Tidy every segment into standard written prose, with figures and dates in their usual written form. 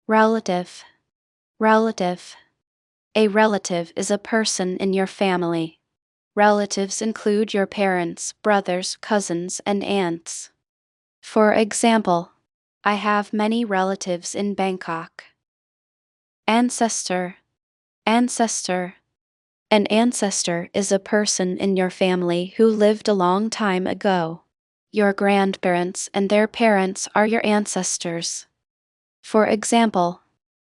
Relative. Relative. A relative is a person in your family. Relatives include your parents, brothers, cousins, and aunts. For example, I have many relatives in Bangkok. Ancestor. Ancestor. An ancestor is a person in your family who lived a long time ago. Your grandparents and their parents are your ancestors. For example,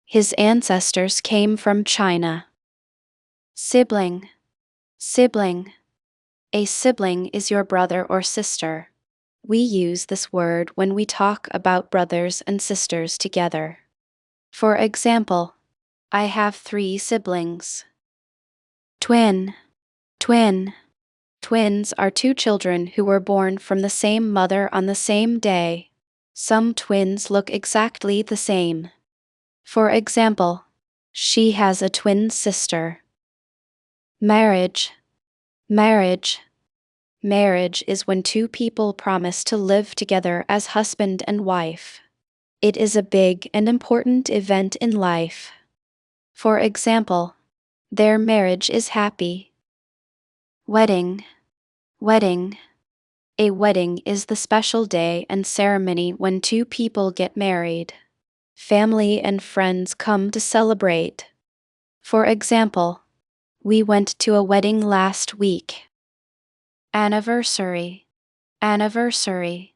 his ancestors came from China. Sibling. Sibling. A sibling is your brother or sister. We use this word when we talk about brothers and sisters together. For example, I have 3 siblings. Twin. Twin. Twins are 2 children who were born from the same mother on the same day. Some twins look exactly the same. For example, she has a twin sister. Marriage. Marriage. Marriage is when 2 people promise to live together as husband and wife. It is a big and important event in life. For example, their marriage is happy. Wedding. Wedding. A wedding is the special day and ceremony when 2 people get married. Family and friends come to celebrate. For example, we went to a wedding last week. Anniversary. Anniversary.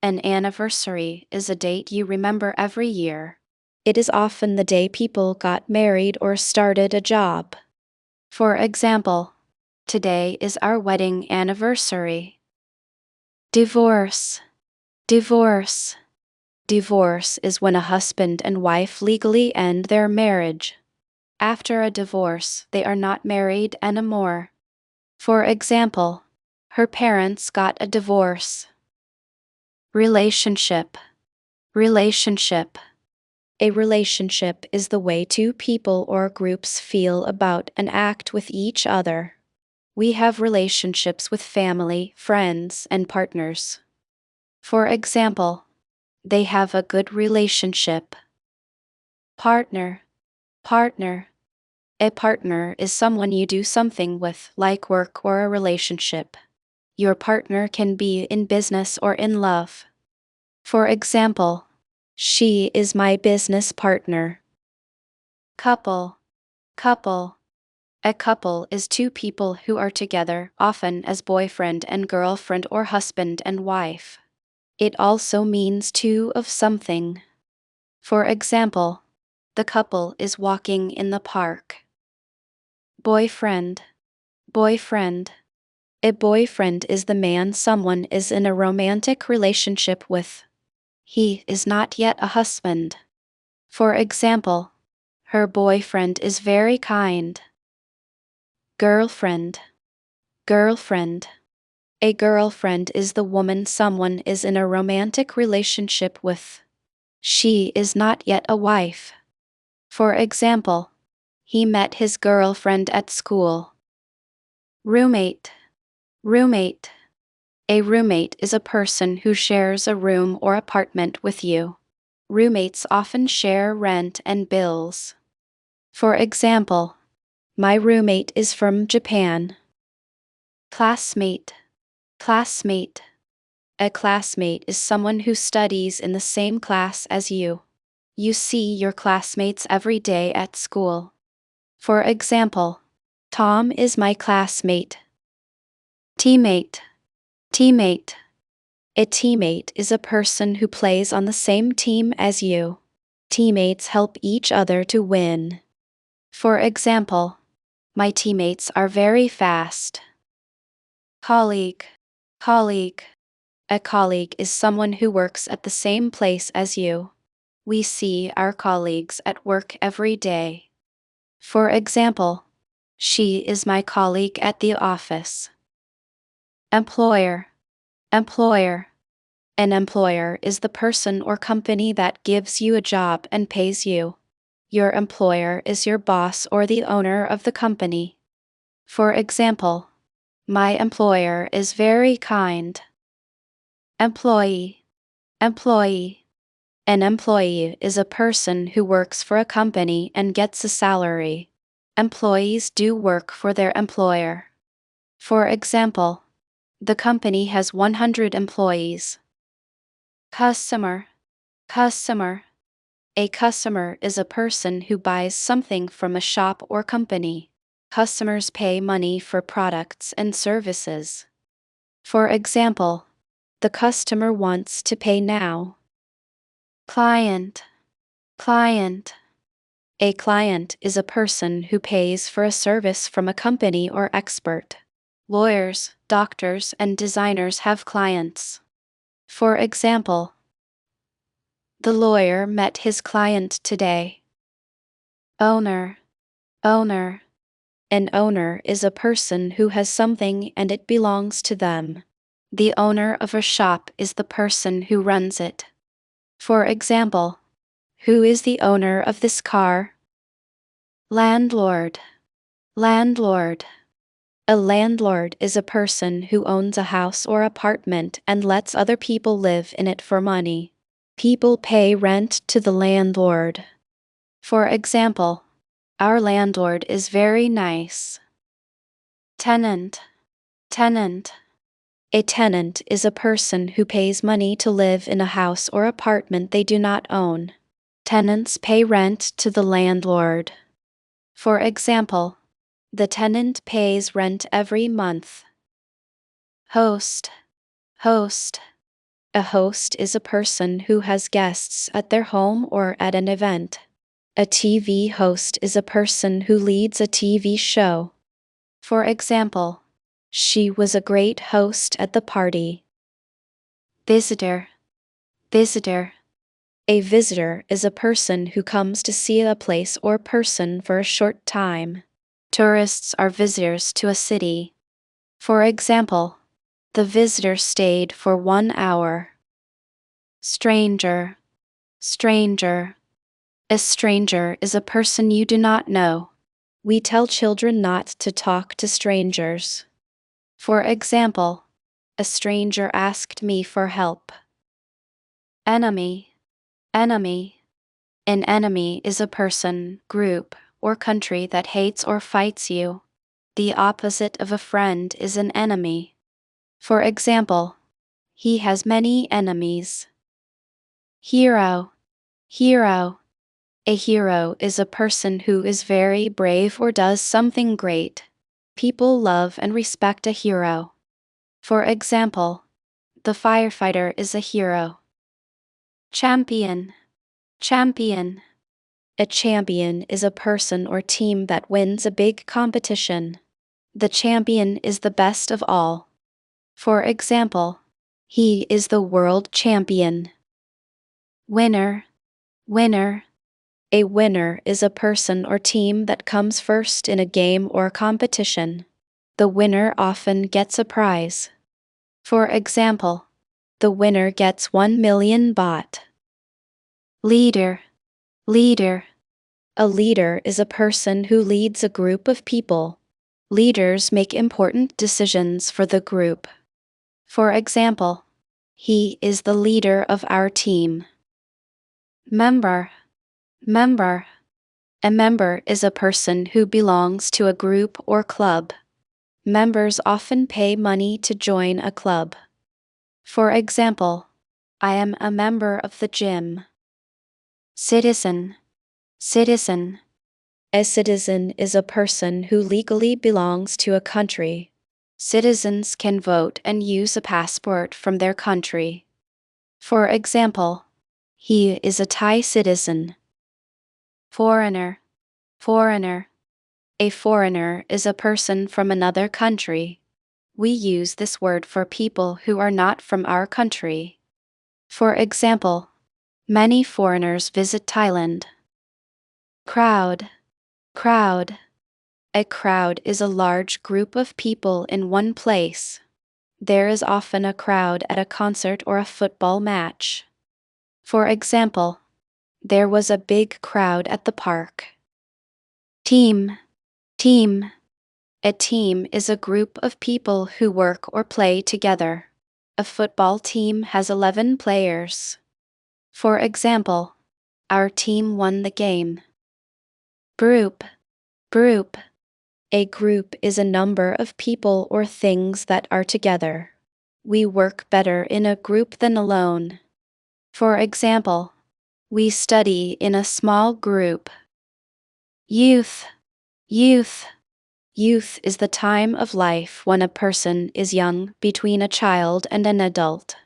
An anniversary is a date you remember every year. It is often the day people got married or started a job. For example, today is our wedding anniversary. Divorce. Divorce. Divorce is when a husband and wife legally end their marriage. After a divorce, they are not married anymore. For example, her parents got a divorce. Relationship. Relationship. A relationship is the way 2 people or groups feel about and act with each other. We have relationships with family, friends, and partners. For example, they have a good relationship. Partner. Partner. A partner is someone you do something with, like work or a relationship. Your partner can be in business or in love. For example, she is my business partner. Couple. Couple. A couple is 2 people who are together, often as boyfriend and girlfriend or husband and wife. It also means 2 of something. For example, the couple is walking in the park. Boyfriend. Boyfriend. A boyfriend is the man someone is in a romantic relationship with. He is not yet a husband. For example, her boyfriend is very kind. Girlfriend. Girlfriend. A girlfriend is the woman someone is in a romantic relationship with. She is not yet a wife. For example, he met his girlfriend at school. Roommate. Roommate. A roommate is a person who shares a room or apartment with you. Roommates often share rent and bills. For example, my roommate is from Japan. Classmate. Classmate. A classmate is someone who studies in the same class as you. You see your classmates every day at school. For example, Tom is my classmate. Teammate. Teammate. A teammate is a person who plays on the same team as you. Teammates help each other to win. For example, my teammates are very fast. Colleague. Colleague. A colleague is someone who works at the same place as you. We see our colleagues at work every day. For example, she is my colleague at the office. Employer. Employer. An employer is the person or company that gives you a job and pays you. Your employer is your boss or the owner of the company. For example, my employer is very kind. Employee. Employee. An employee is a person who works for a company and gets a salary. Employees do work for their employer. For example, the company has 100 employees. Customer. Customer. A customer is a person who buys something from a shop or company. Customers pay money for products and services. For example, the customer wants to pay now. Client. Client. A client is a person who pays for a service from a company or expert. Lawyers, doctors, and designers have clients. For example, the lawyer met his client today. Owner. Owner. An owner is a person who has something and it belongs to them. The owner of a shop is the person who runs it. For example, who is the owner of this car? Landlord. Landlord. A landlord is a person who owns a house or apartment and lets other people live in it for money. People pay rent to the landlord. For example, our landlord is very nice. Tenant. Tenant. A tenant is a person who pays money to live in a house or apartment they do not own. Tenants pay rent to the landlord. For example, the tenant pays rent every month. Host. Host. A host is a person who has guests at their home or at an event. A TV host is a person who leads a TV show. For example, she was a great host at the party. Visitor. Visitor. A visitor is a person who comes to see a place or person for a short time. Tourists are visitors to a city. For example, the visitor stayed for 1 hour. Stranger. Stranger. A stranger is a person you do not know. We tell children not to talk to strangers. For example, a stranger asked me for help. Enemy. Enemy. An enemy is a person, group, or country that hates or fights you. The opposite of a friend is an enemy. For example, he has many enemies. Hero. Hero. A hero is a person who is very brave or does something great. People love and respect a hero. For example, the firefighter is a hero. Champion. Champion. A champion is a person or team that wins a big competition. The champion is the best of all. For example, he is the world champion. Winner. Winner. A winner is a person or team that comes first in a game or competition. The winner often gets a prize. For example, the winner gets 1 million baht. Leader. Leader. A leader is a person who leads a group of people. Leaders make important decisions for the group. For example, he is the leader of our team. Member. Member. A member is a person who belongs to a group or club. Members often pay money to join a club. For example, I am a member of the gym. Citizen. Citizen. A citizen is a person who legally belongs to a country. Citizens can vote and use a passport from their country. For example, he is a Thai citizen. Foreigner. Foreigner. A foreigner is a person from another country. We use this word for people who are not from our country. For example, many foreigners visit Thailand. Crowd. Crowd. A crowd is a large group of people in one place. There is often a crowd at a concert or a football match. For example, there was a big crowd at the park. Team. Team. A team is a group of people who work or play together. A football team has 11 players. For example, our team won the game. Group. Group. A group is a number of people or things that are together. We work better in a group than alone. For example, we study in a small group. Youth. Youth. Youth is the time of life when a person is young, between a child and an adult.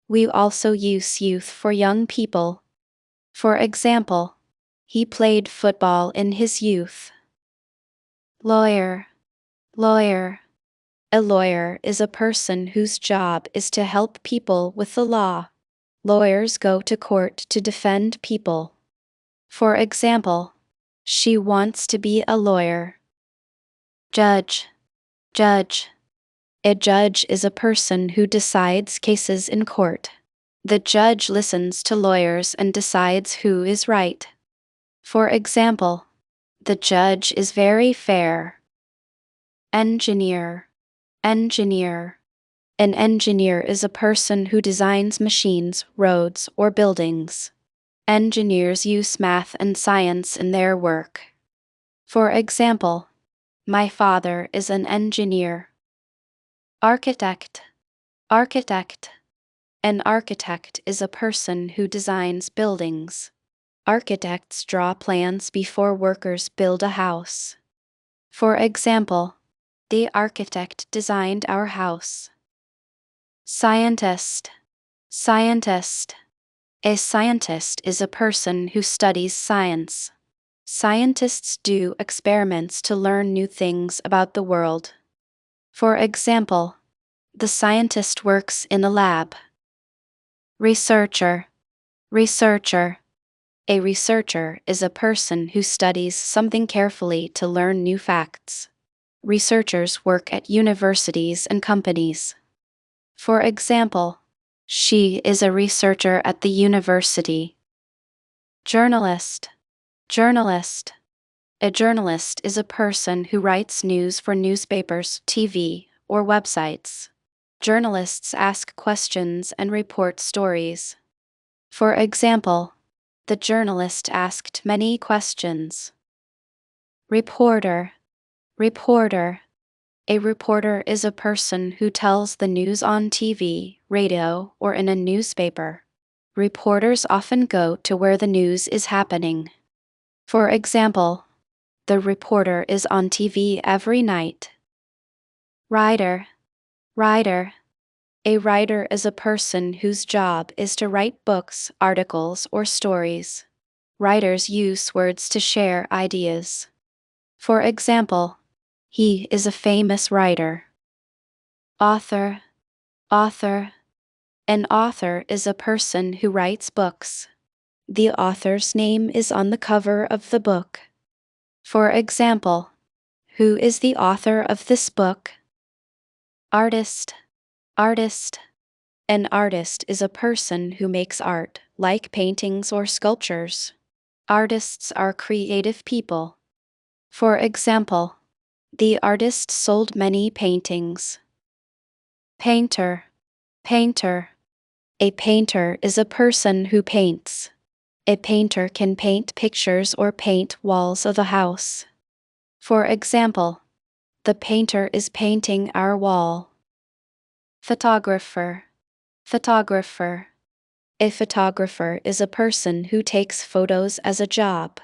We also use youth for young people. For example, he played football in his youth. Lawyer. Lawyer. A lawyer is a person whose job is to help people with the law. Lawyers go to court to defend people. For example, she wants to be a lawyer. Judge. Judge. A judge is a person who decides cases in court. The judge listens to lawyers and decides who is right. For example, the judge is very fair. Engineer. Engineer. An engineer is a person who designs machines, roads, or buildings. Engineers use math and science in their work. For example, my father is an engineer. Architect. Architect. An architect is a person who designs buildings. Architects draw plans before workers build a house. For example, the architect designed our house. Scientist. Scientist. A scientist is a person who studies science. Scientists do experiments to learn new things about the world. For example, the scientist works in a lab. Researcher. Researcher. A researcher is a person who studies something carefully to learn new facts. Researchers work at universities and companies. For example, she is a researcher at the university. Journalist. Journalist. A journalist is a person who writes news for newspapers, TV, or websites. Journalists ask questions and report stories. For example, the journalist asked many questions. Reporter. Reporter. A reporter is a person who tells the news on TV, radio, or in a newspaper. Reporters often go to where the news is happening. For example, the reporter is on TV every night. Writer. Writer. A writer is a person whose job is to write books, articles, or stories. Writers use words to share ideas. For example, he is a famous writer. Author. Author. An author is a person who writes books. The author's name is on the cover of the book. For example, who is the author of this book? Artist. Artist. An artist is a person who makes art, like paintings or sculptures. Artists are creative people. For example, the artist sold many paintings. Painter. Painter. A painter is a person who paints. A painter can paint pictures or paint walls of a house. For example, the painter is painting our wall. Photographer. Photographer. A photographer is a person who takes photos as a job.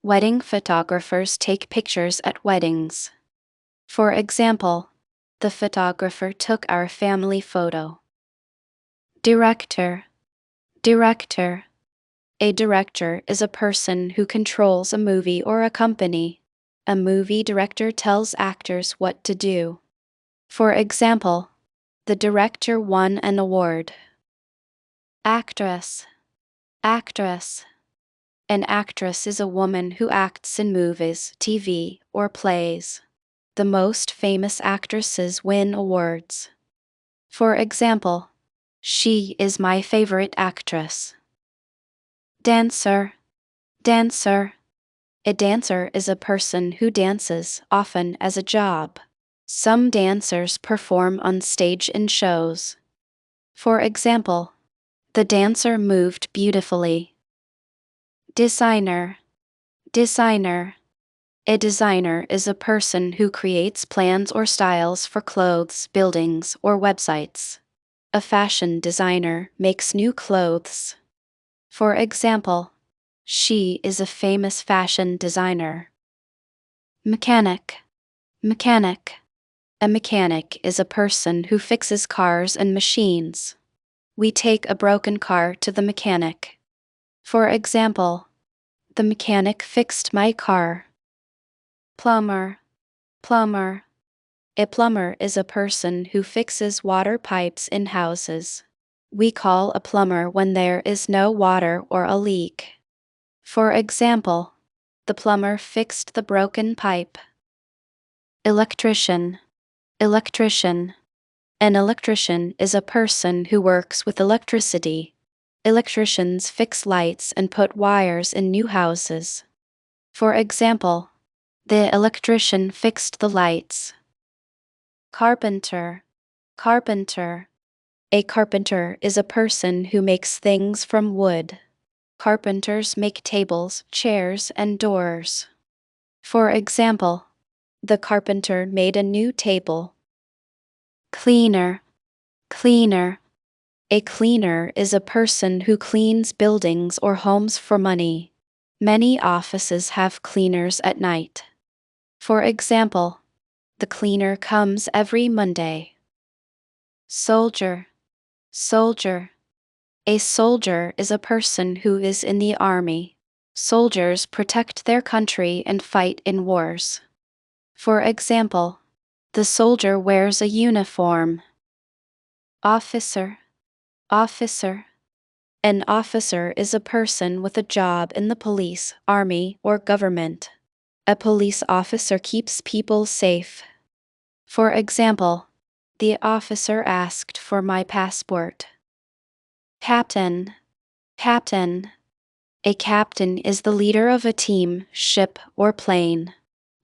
Wedding photographers take pictures at weddings. For example, the photographer took our family photo. Director. Director. A director is a person who controls a movie or a company. A movie director tells actors what to do. For example, the director won an award. Actress. Actress. An actress is a woman who acts in movies, TV, or plays. The most famous actresses win awards. For example, she is my favorite actress. Dancer. Dancer. A dancer is a person who dances, often as a job. Some dancers perform on stage in shows. For example, The dancer moved beautifully. Designer. Designer. A designer is a person who creates plans or styles for clothes, buildings, or websites. A fashion designer makes new clothes. For example, she is a famous fashion designer. Mechanic. Mechanic. A mechanic is a person who fixes cars and machines. We take a broken car to the mechanic. For example, the mechanic fixed my car. Plumber. Plumber. A plumber is a person who fixes water pipes in houses. We call a plumber when there is no water or a leak. For example, the plumber fixed the broken pipe. Electrician. Electrician. An electrician is a person who works with electricity. Electricians fix lights and put wires in new houses. For example, the electrician fixed the lights. Carpenter. Carpenter. A carpenter is a person who makes things from wood. Carpenters make tables, chairs, and doors. For example, the carpenter made a new table. Cleaner. Cleaner. A cleaner is a person who cleans buildings or homes for money. Many offices have cleaners at night. For example, the cleaner comes every Monday. Soldier. Soldier. A soldier is a person who is in the army. Soldiers protect their country and fight in wars. For example, the soldier wears a uniform. Officer. Officer. An officer is a person with a job in the police, army, or government. A police officer keeps people safe. For example, the officer asked for my passport. Captain. Captain. A captain is the leader of a team, ship, or plane.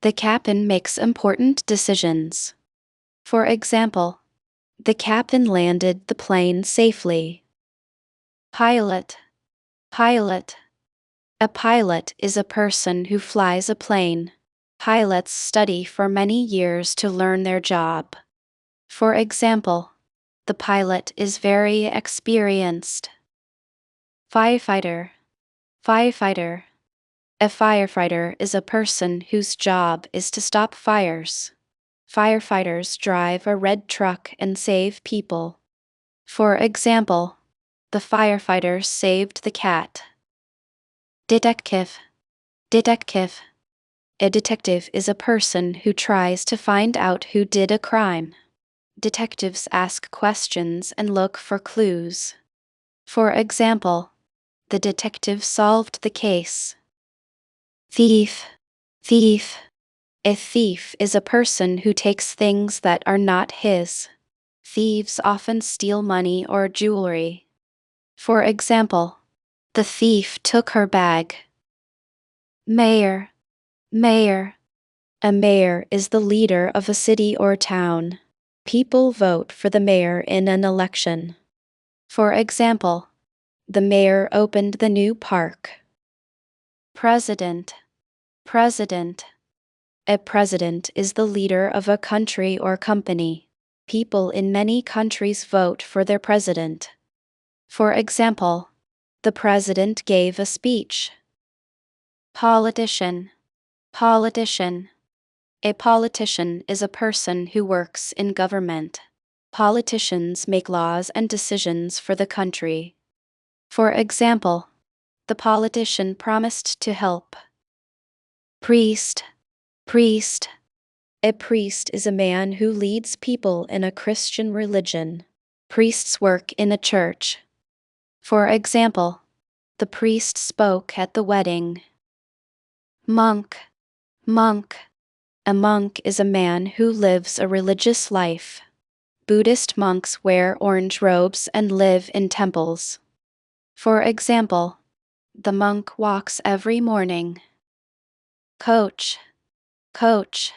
The captain makes important decisions. For example, the captain landed the plane safely. Pilot. Pilot. A pilot is a person who flies a plane. Pilots study for many years to learn their job. For example, the pilot is very experienced. Firefighter. Firefighter. A firefighter is a person whose job is to stop fires. Firefighters drive a red truck and save people. For example, the firefighter saved the cat. Detective. Detective. A detective is a person who tries to find out who did a crime. Detectives ask questions and look for clues. For example, the detective solved the case. Thief. Thief. A thief is a person who takes things that are not his. Thieves often steal money or jewelry. For example, the thief took her bag. Mayor. Mayor. A mayor is the leader of a city or town. People vote for the mayor in an election. For example, the mayor opened the new park. President. President. A president is the leader of a country or company. People in many countries vote for their president. For example, the president gave a speech. Politician. Politician. A politician is a person who works in government. Politicians make laws and decisions for the country. For example, the politician promised to help. Priest. Priest. A priest is a man who leads people in a Christian religion. Priests work in a church. For example, the priest spoke at the wedding. Monk. Monk. A monk is a man who lives a religious life. Buddhist monks wear orange robes and live in temples. For example, the monk walks every morning. Coach. Coach.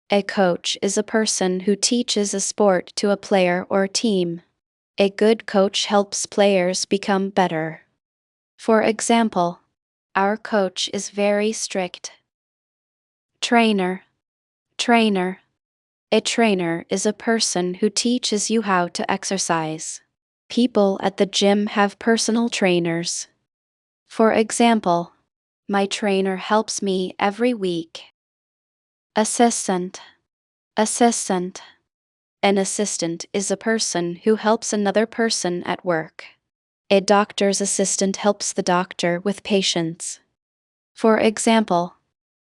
A coach is a person who teaches a sport to a player or team. A good coach helps players become better. For example, our coach is very strict. Trainer. Trainer. A trainer is a person who teaches you how to exercise. People at the gym have personal trainers. For example, my trainer helps me every week. Assistant. Assistant. An assistant is a person who helps another person at work. A doctor's assistant helps the doctor with patients. For example,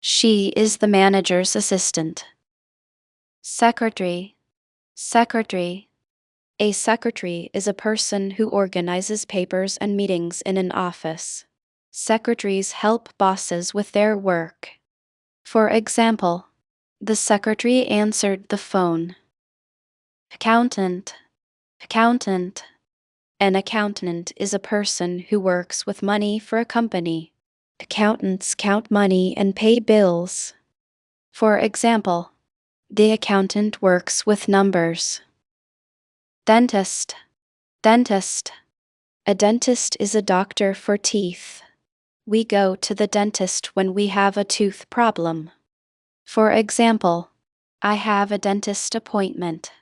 she is the manager's assistant. Secretary. Secretary. A secretary is a person who organizes papers and meetings in an office. Secretaries help bosses with their work. For example, the secretary answered the phone. Accountant. Accountant. An accountant is a person who works with money for a company. Accountants count money and pay bills. For example, the accountant works with numbers. Dentist. Dentist. A dentist is a doctor for teeth. We go to the dentist when we have a tooth problem. For example, I have a dentist appointment.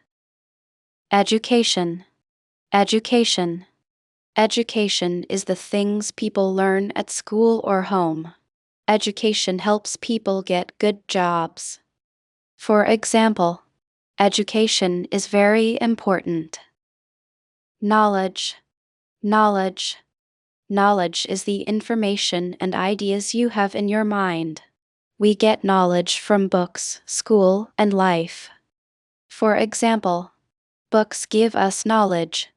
Education. Education. Education is the things people learn at school or home. Education helps people get good jobs. For example, education is very important. Knowledge. Knowledge. Knowledge is the information and ideas you have in your mind. We get knowledge from books, school, and life. For example, books give us knowledge.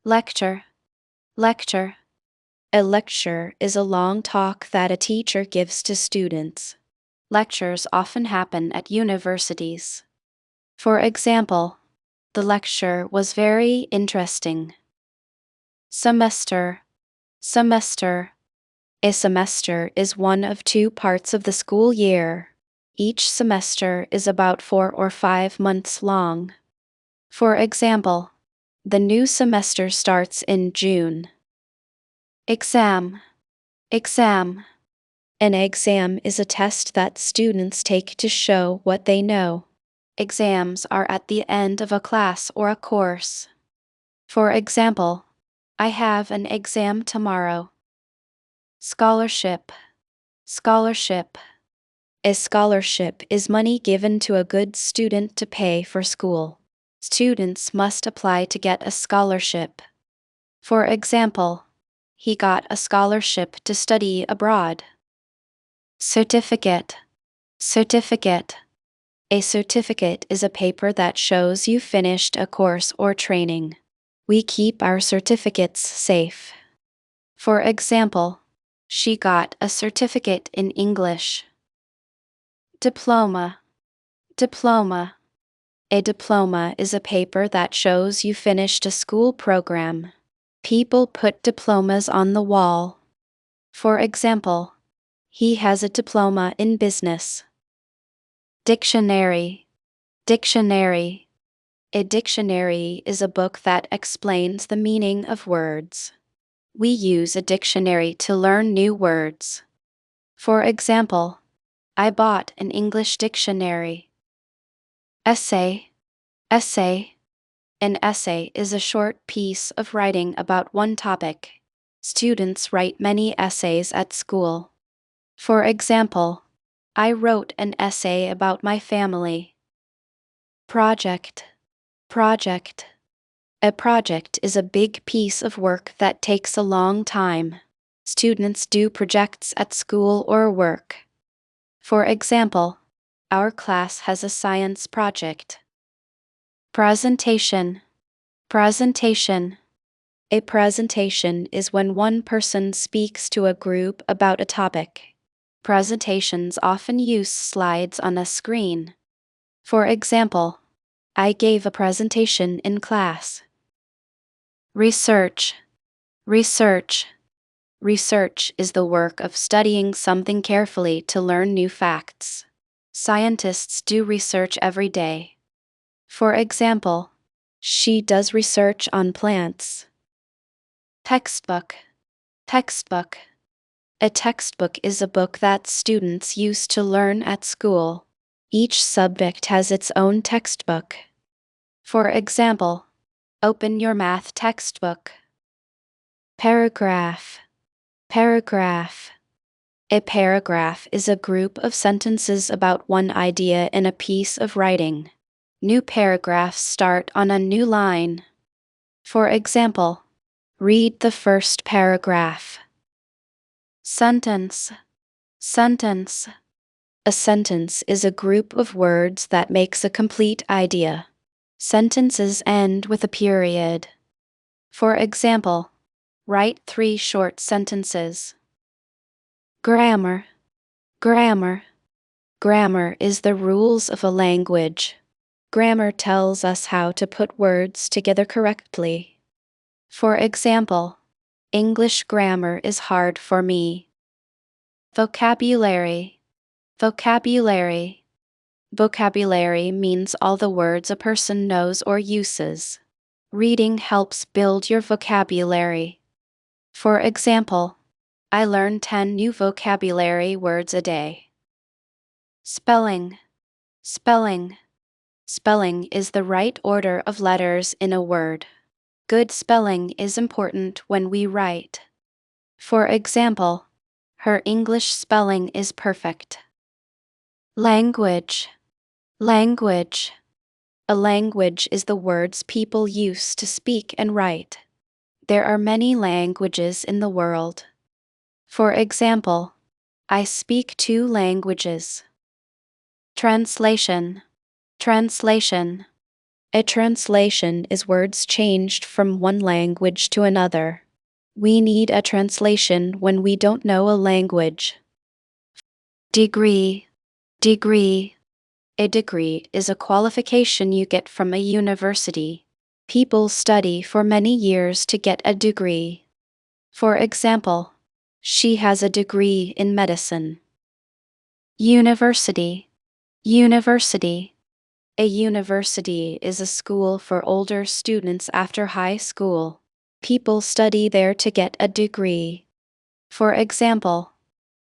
Lecture. Lecture. A lecture is a long talk that a teacher gives to students. Lectures often happen at universities. For example, the lecture was very interesting. Semester. Semester. A semester is one of 2 parts of the school year. Each semester is about 4 or 5 months long. For example, the new semester starts in June. Exam. Exam. An exam is a test that students take to show what they know. Exams are at the end of a class or a course. For example, I have an exam tomorrow. Scholarship. Scholarship. A scholarship is money given to a good student to pay for school. Students must apply to get a scholarship. For example, he got a scholarship to study abroad. Certificate. Certificate. A certificate is a paper that shows you finished a course or training. We keep our certificates safe. For example, she got a certificate in English. Diploma. Diploma. A diploma is a paper that shows you finished a school program. People put diplomas on the wall. For example, he has a diploma in business. Dictionary. Dictionary. A dictionary is a book that explains the meaning of words. We use a dictionary to learn new words. For example, I bought an English dictionary. Essay. Essay. An essay is a short piece of writing about one topic. Students write many essays at school. For example, I wrote an essay about my family. Project. Project. A project is a big piece of work that takes a long time. Students do projects at school or work. For example, our class has a science project. Presentation. Presentation. A presentation is when one person speaks to a group about a topic. Presentations often use slides on a screen. For example, I gave a presentation in class. Research. Research. Research is the work of studying something carefully to learn new facts. Scientists do research every day. For example, She does research on plants. Textbook. Textbook. A textbook is a book that students use to learn at school. Each subject has its own textbook. For example, open your math textbook. Paragraph. Paragraph. A paragraph is a group of sentences about one idea in a piece of writing. New paragraphs start on a new line. For example, read the first paragraph. Sentence. Sentence. A sentence is a group of words that makes a complete idea. Sentences end with a period. For example, write 3 short sentences. Grammar. Grammar. Grammar is the rules of a language. Grammar tells us how to put words together correctly. For example, English grammar is hard for me. Vocabulary. Vocabulary. Vocabulary means all the words a person knows or uses. Reading helps build your vocabulary. For example, I learn 10 new vocabulary words a day. Spelling. Spelling. Spelling is the right order of letters in a word. Good spelling is important when we write. For example, her English spelling is perfect. Language. Language. A language is the words people use to speak and write. There are many languages in the world. For example, I speak 2 languages. Translation. Translation. A translation is words changed from one language to another. We need a translation when we don't know a language. Degree. Degree. A degree is a qualification you get from a university. People study for many years to get a degree. For example, she has a degree in medicine. University. University. A university is a school for older students after high school. People study there to get a degree. For example,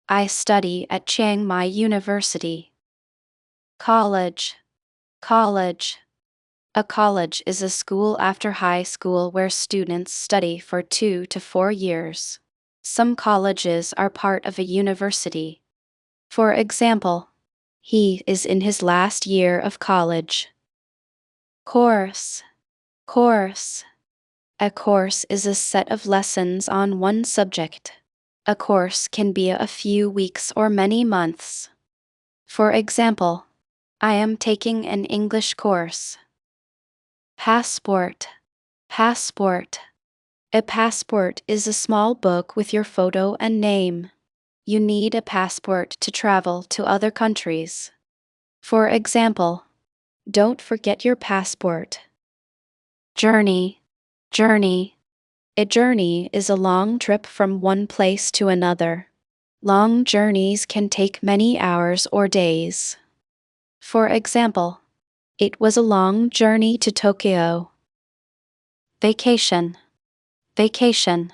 I study at Chiang Mai University. College. College. A college is a school after high school where students study for 2 to 4 years. Some colleges are part of a university. For example, he is in his last year of college. Course. Course. A course is a set of lessons on one subject. A course can be a few weeks or many months. For example, I am taking an English course. Passport. Passport. A passport is a small book with your photo and name. You need a passport to travel to other countries. For example, don't forget your passport. Journey. Journey. A journey is a long trip from one place to another. Long journeys can take many hours or days. For example, it was a long journey to Tokyo. Vacation. Vacation.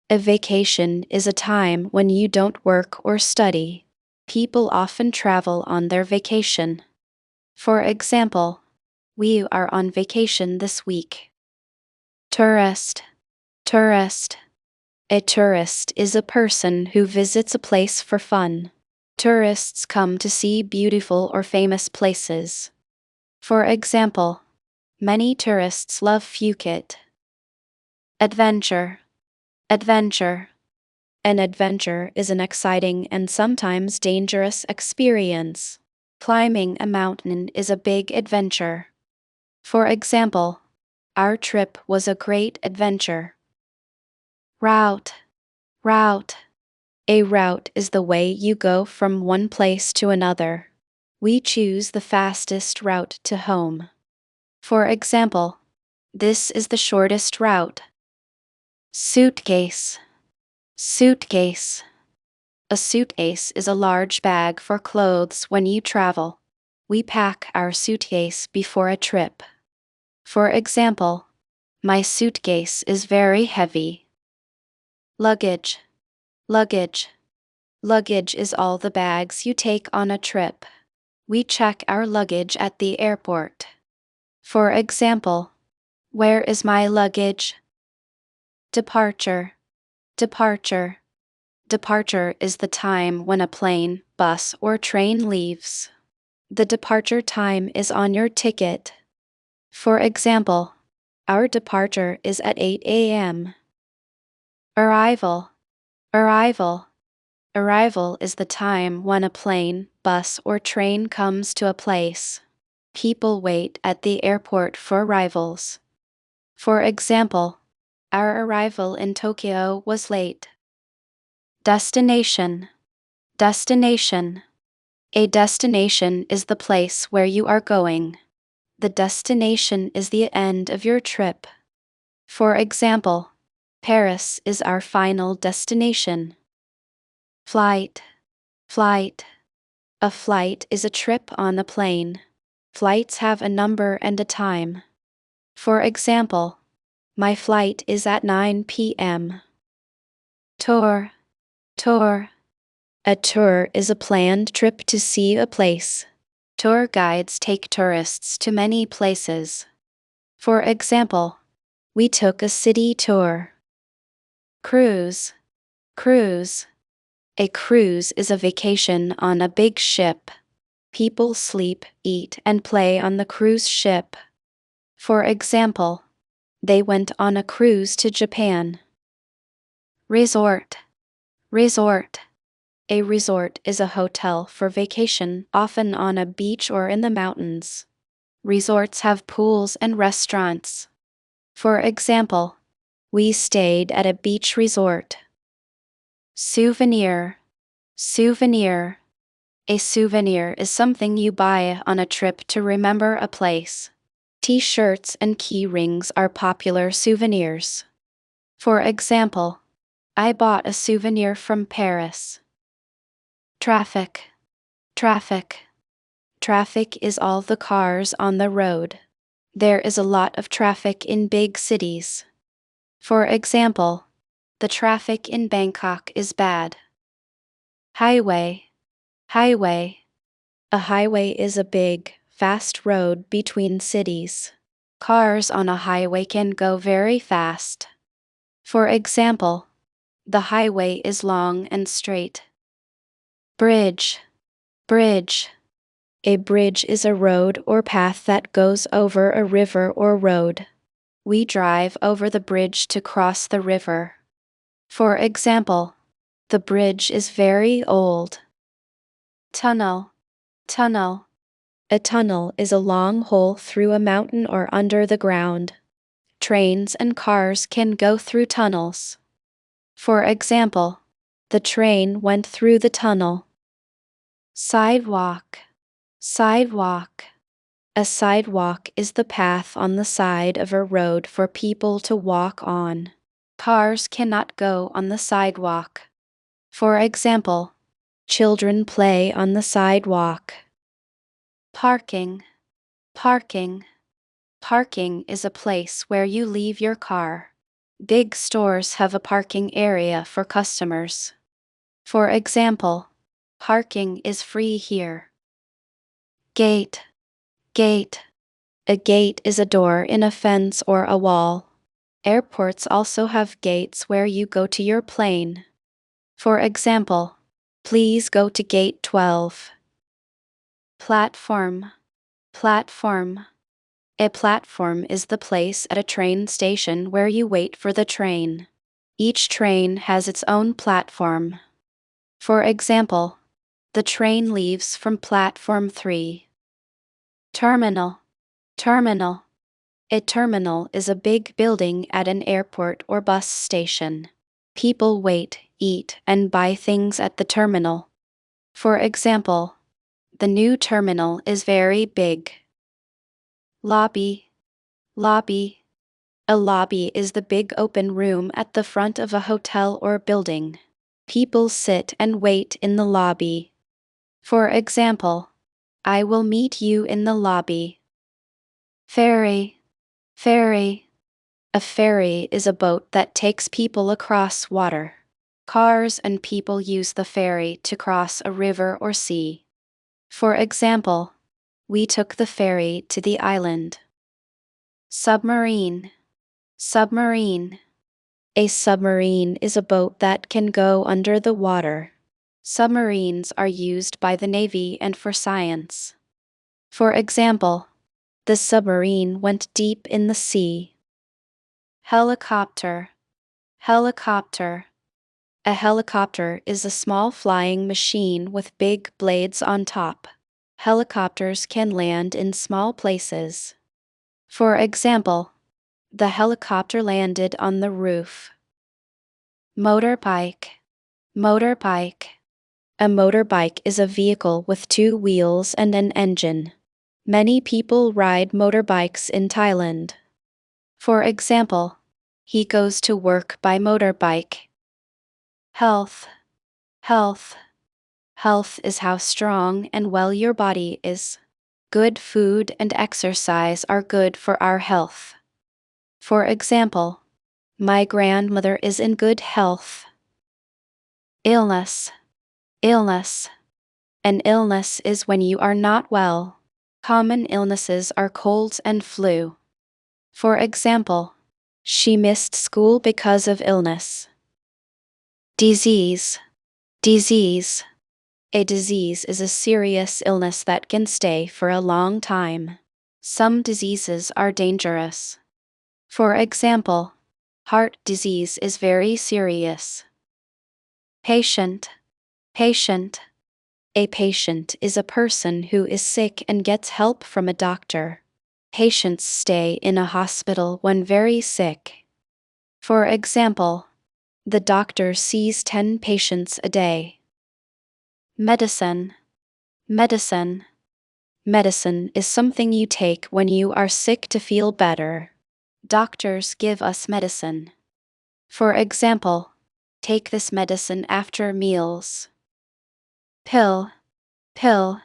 A vacation is a time when you don't work or study. People often travel on their vacation. For example, we are on vacation this week. Tourist. Tourist. A tourist is a person who visits a place for fun. Tourists come to see beautiful or famous places. For example, many tourists love Phuket. Adventure. Adventure. An adventure is an exciting and sometimes dangerous experience. Climbing a mountain is a big adventure. For example, our trip was a great adventure. Route. Route. A route is the way you go from one place to another. We choose the fastest route to home. For example, this is the shortest route. Suitcase. Suitcase. A suitcase is a large bag for clothes when you travel. We pack our suitcase before a trip. For example, my suitcase is very heavy. Luggage. Luggage. Luggage is all the bags you take on a trip. We check our luggage at the airport. For example, where is my luggage? Departure. Departure. Departure is the time when a plane, bus, or train leaves. The departure time is on your ticket. For example, our departure is at 8 a.m. Arrival. Arrival. Arrival is the time when a plane, bus, or train comes to a place. People wait at the airport for arrivals. For example, our arrival in Tokyo was late. Destination. Destination. A destination is the place where you are going. The destination is the end of your trip. For example, Paris is our final destination. Flight. Flight. A flight is a trip on a plane. Flights have a number and a time. For example, my flight is at 9 p.m. Tour. Tour. A tour is a planned trip to see a place. Tour guides take tourists to many places. For example, we took a city tour. Cruise. Cruise. A cruise is a vacation on a big ship. People sleep, eat, and play on the cruise ship. For example, they went on a cruise to Japan. Resort. Resort. A resort is a hotel for vacation, often on a beach or in the mountains. Resorts have pools and restaurants. For example, we stayed at a beach resort. Souvenir. Souvenir. A souvenir is something you buy on a trip to remember a place. T-shirts and key rings are popular souvenirs. For example, I bought a souvenir from Paris. Traffic. Traffic. Traffic is all the cars on the road. There is a lot of traffic in big cities. For example, the traffic in Bangkok is bad. Highway. Highway. A highway is a big, fast road between cities. Cars on a highway can go very fast. For example, the highway is long and straight. Bridge. Bridge. A bridge is a road or path that goes over a river or road. We drive over the bridge to cross the river. For example, the bridge is very old. Tunnel. Tunnel. A tunnel is a long hole through a mountain or under the ground. Trains and cars can go through tunnels. For example, the train went through the tunnel. Sidewalk. Sidewalk. A sidewalk is the path on the side of a road for people to walk on. Cars cannot go on the sidewalk. For example, children play on the sidewalk. Parking. Parking. Parking is a place where you leave your car. Big stores have a parking area for customers. For example, parking is free here. Gate. Gate. A gate is a door in a fence or a wall. Airports also have gates where you go to your plane. For example, please go to gate 12. Platform. Platform. A platform is the place at a train station where you wait for the train. Each train has its own platform. For example, the train leaves from platform 3. Terminal. Terminal. A terminal is a big building at an airport or bus station. People wait, eat, and buy things at the terminal. For example, the new terminal is very big. Lobby. Lobby. A lobby is the big open room at the front of a hotel or building. People sit and wait in the lobby. For example, I will meet you in the lobby. Ferry. Ferry. A ferry is a boat that takes people across water. Cars and people use the ferry to cross a river or sea. For example, we took the ferry to the island. Submarine. Submarine. A submarine is a boat that can go under the water. Submarines are used by the Navy and for science. For example, the submarine went deep in the sea. Helicopter. Helicopter. A helicopter is a small flying machine with big blades on top. Helicopters can land in small places. For example, the helicopter landed on the roof. Motorbike. Motorbike. A motorbike is a vehicle with 2 wheels and an engine. Many people ride motorbikes in Thailand. For example, he goes to work by motorbike. Health. Health. Health is how strong and well your body is. Good food and exercise are good for our health. For example, my grandmother is in good health. Illness. Illness. An illness is when you are not well. Common illnesses are colds and flu. For example, she missed school because of illness. Disease. Disease. A disease is a serious illness that can stay for a long time. Some diseases are dangerous. For example, heart disease is very serious. Patient. Patient. A patient is a person who is sick and gets help from a doctor. Patients stay in a hospital when very sick. For example, the doctor sees 10 patients a day. Medicine. Medicine. Medicine is something you take when you are sick to feel better. Doctors give us medicine. For example, take this medicine after meals. Pill. Pill.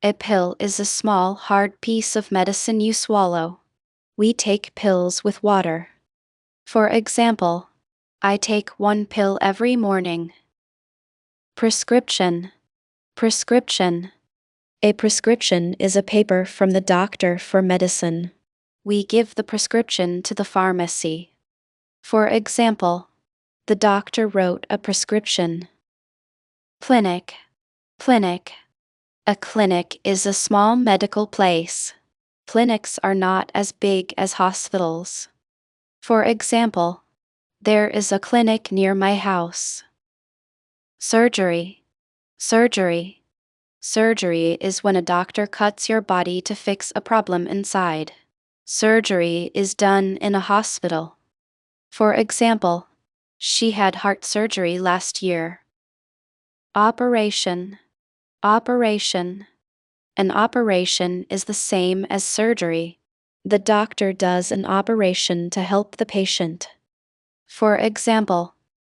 A pill is a small, hard piece of medicine you swallow. We take pills with water. For example, I take 1 pill every morning. Prescription. Prescription. A prescription is a paper from the doctor for medicine. We give the prescription to the pharmacy. For example, the doctor wrote a prescription. Clinic. Clinic. A clinic is a small medical place. Clinics are not as big as hospitals. For example, there is a clinic near my house. Surgery. Surgery. Surgery is when a doctor cuts your body to fix a problem inside. Surgery is done in a hospital. For example, she had heart surgery last year. Operation. Operation. An operation is the same as surgery. The doctor does an operation to help the patient. For example,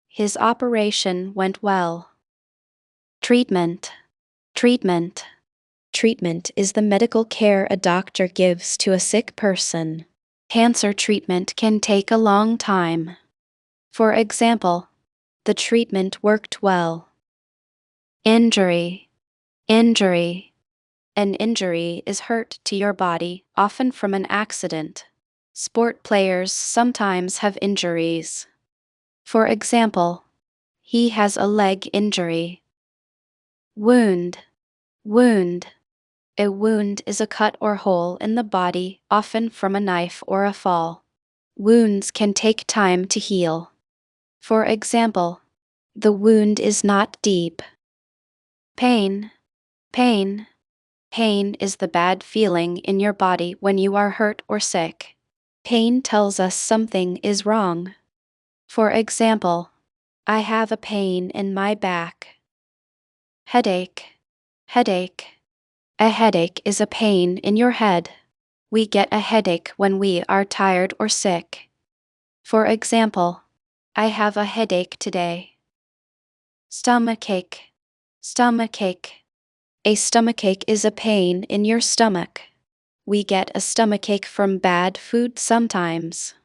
his operation went well. Treatment. Treatment. Treatment is the medical care a doctor gives to a sick person. Cancer treatment can take a long time. For example, the treatment worked well. Injury. Injury. An injury is hurt to your body, often from an accident. Sport players sometimes have injuries. For example, he has a leg injury. Wound. Wound. A wound is a cut or hole in the body, often from a knife or a fall. Wounds can take time to heal. For example, the wound is not deep. Pain. Pain. Pain is the bad feeling in your body when you are hurt or sick. Pain tells us something is wrong. For example, I have a pain in my back. Headache. Headache. A headache is a pain in your head. We get a headache when we are tired or sick. For example, I have a headache today. Stomachache. Stomachache. A stomachache is a pain in your stomach. We get a stomachache from bad food sometimes.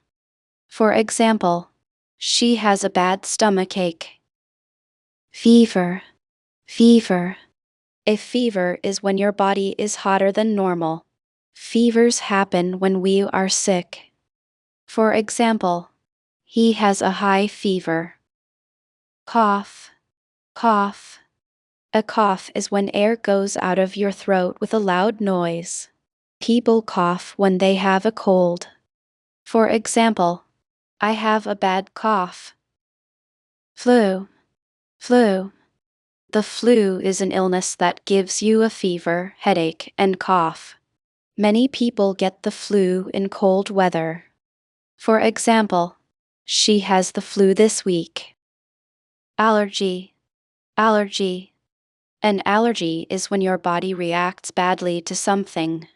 For example, she has a bad stomachache. Fever. Fever. A fever is when your body is hotter than normal. Fevers happen when we are sick. For example, he has a high fever. Cough. Cough. A cough is when air goes out of your throat with a loud noise. People cough when they have a cold. For example, I have a bad cough. Flu. Flu. The flu is an illness that gives you a fever, headache, and cough. Many people get the flu in cold weather. For example, she has the flu this week. Allergy. Allergy. An allergy is when your body reacts badly to something.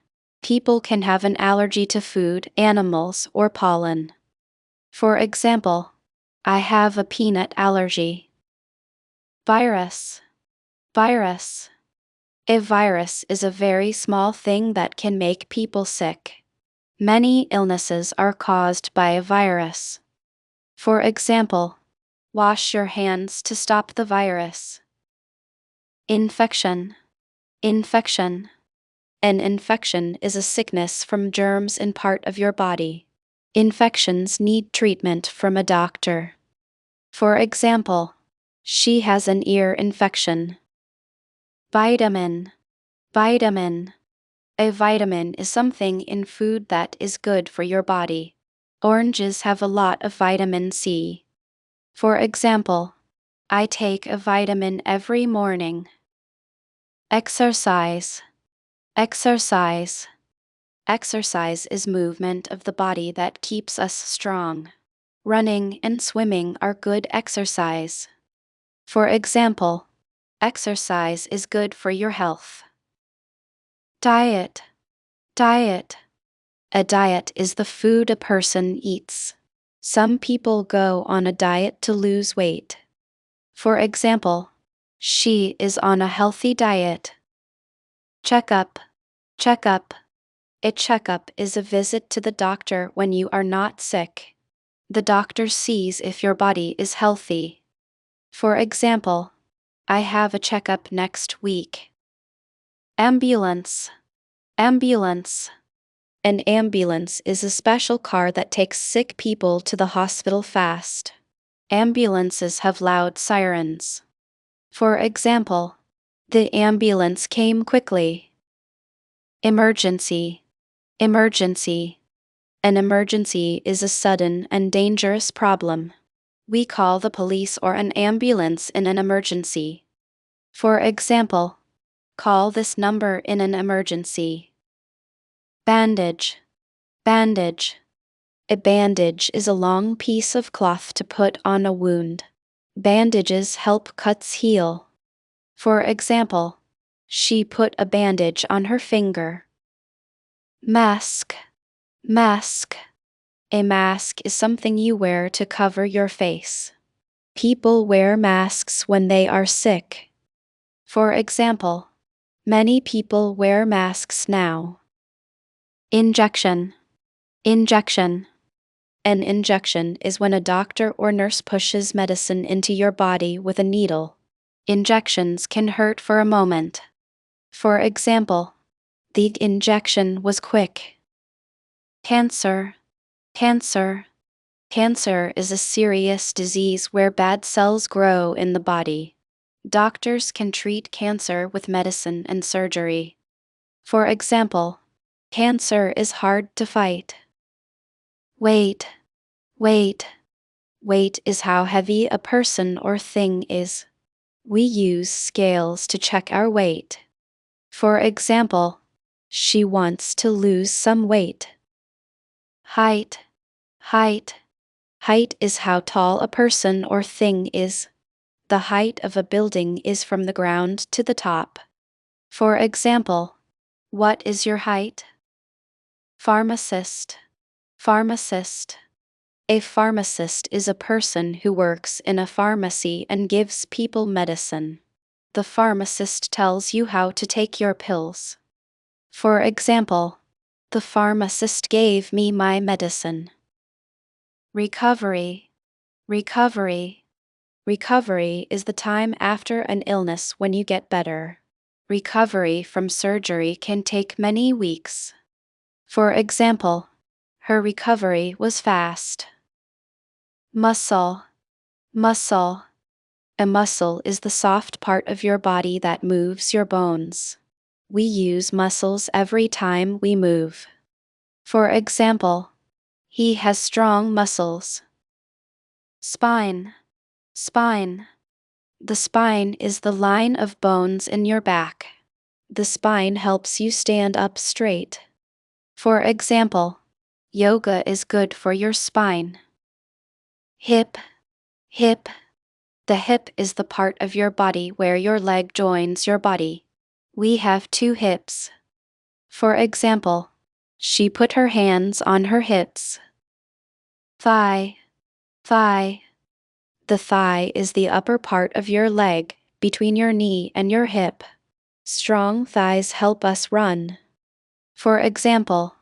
People can have an allergy to food, animals, or pollen. For example, I have a peanut allergy. Virus. Virus. A virus is a very small thing that can make people sick. Many illnesses are caused by a virus. For example, wash your hands to stop the virus. Infection. Infection. An infection is a sickness from germs in part of your body. Infections need treatment from a doctor. For example, she has an ear infection. Vitamin. Vitamin. A vitamin is something in food that is good for your body. Oranges have a lot of vitamin C. For example, I take a vitamin every morning. Exercise. Exercise. Exercise is movement of the body that keeps us strong. Running and swimming are good exercise. For example, exercise is good for your health. Diet. Diet. A diet is the food a person eats. Some people go on a diet to lose weight. For example, she is on a healthy diet. Checkup. Checkup. A checkup is a visit to the doctor when you are not sick. The doctor sees if your body is healthy. For example, I have a checkup next week. Ambulance. Ambulance. An ambulance is a special car that takes sick people to the hospital fast. Ambulances have loud sirens. For example, the ambulance came quickly. Emergency. Emergency. An emergency is a sudden and dangerous problem. We call the police or an ambulance in an emergency. For example, call this number in an emergency. Bandage. Bandage. A bandage is a long piece of cloth to put on a wound. Bandages help cuts heal. For example, she put a bandage on her finger. Mask. Mask. A mask is something you wear to cover your face. People wear masks when they are sick. For example, many people wear masks now. Injection. Injection. An injection is when a doctor or nurse pushes medicine into your body with a needle. Injections can hurt for a moment. For example, the injection was quick. Cancer. Cancer. Cancer is a serious disease where bad cells grow in the body. Doctors can treat cancer with medicine and surgery. For example, cancer is hard to fight. Weight. Weight. Weight is how heavy a person or thing is. We use scales to check our weight. For example, she wants to lose some weight. Height. Height. Height is how tall a person or thing is. The height of a building is from the ground to the top. For example, what is your height? Pharmacist. Pharmacist. A pharmacist is a person who works in a pharmacy and gives people medicine. The pharmacist tells you how to take your pills. For example, The pharmacist gave me my medicine. Recovery. Recovery. Recovery is the time after an illness when you get better. Recovery from surgery can take many weeks. For example, her recovery was fast. Muscle. Muscle. A muscle is the soft part of your body that moves your bones. We use muscles every time we move. For example, he has strong muscles. Spine. Spine. The spine is the line of bones in your back. The spine helps you stand up straight. For example, yoga is good for your spine. Hip. Hip. The hip is the part of your body where your leg joins your body. We have two hips. For example, she put her hands on her hips. Thigh. Thigh. The thigh is the upper part of your leg, between your knee and your hip. Strong thighs help us run. For example,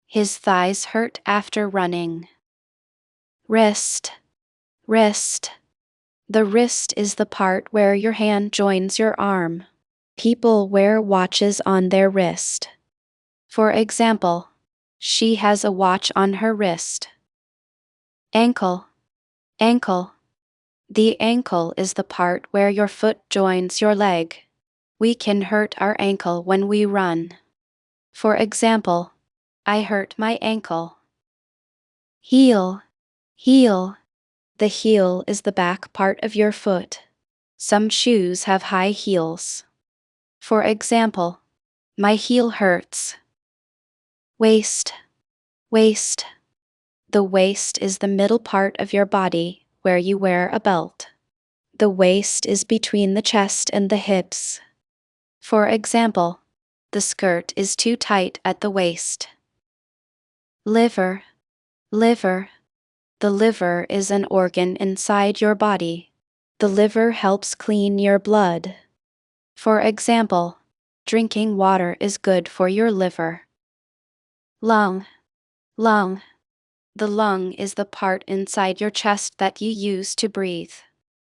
his thighs hurt after running. Wrist. Wrist. The wrist is the part where your hand joins your arm. People wear watches on their wrist. For example, she has a watch on her wrist. Ankle. Ankle. The ankle is the part where your foot joins your leg. We can hurt our ankle when we run. For example, I hurt my ankle. Heel. Heel. The heel is the back part of your foot. Some shoes have high heels. For example, my heel hurts. Waist. Waist. The waist is the middle part of your body where you wear a belt. The waist is between the chest and the hips. For example, the skirt is too tight at the waist. Liver. Liver. The liver is an organ inside your body. The liver helps clean your blood. For example, drinking water is good for your liver. Lung. Lung. The lung is the part inside your chest that you use to breathe.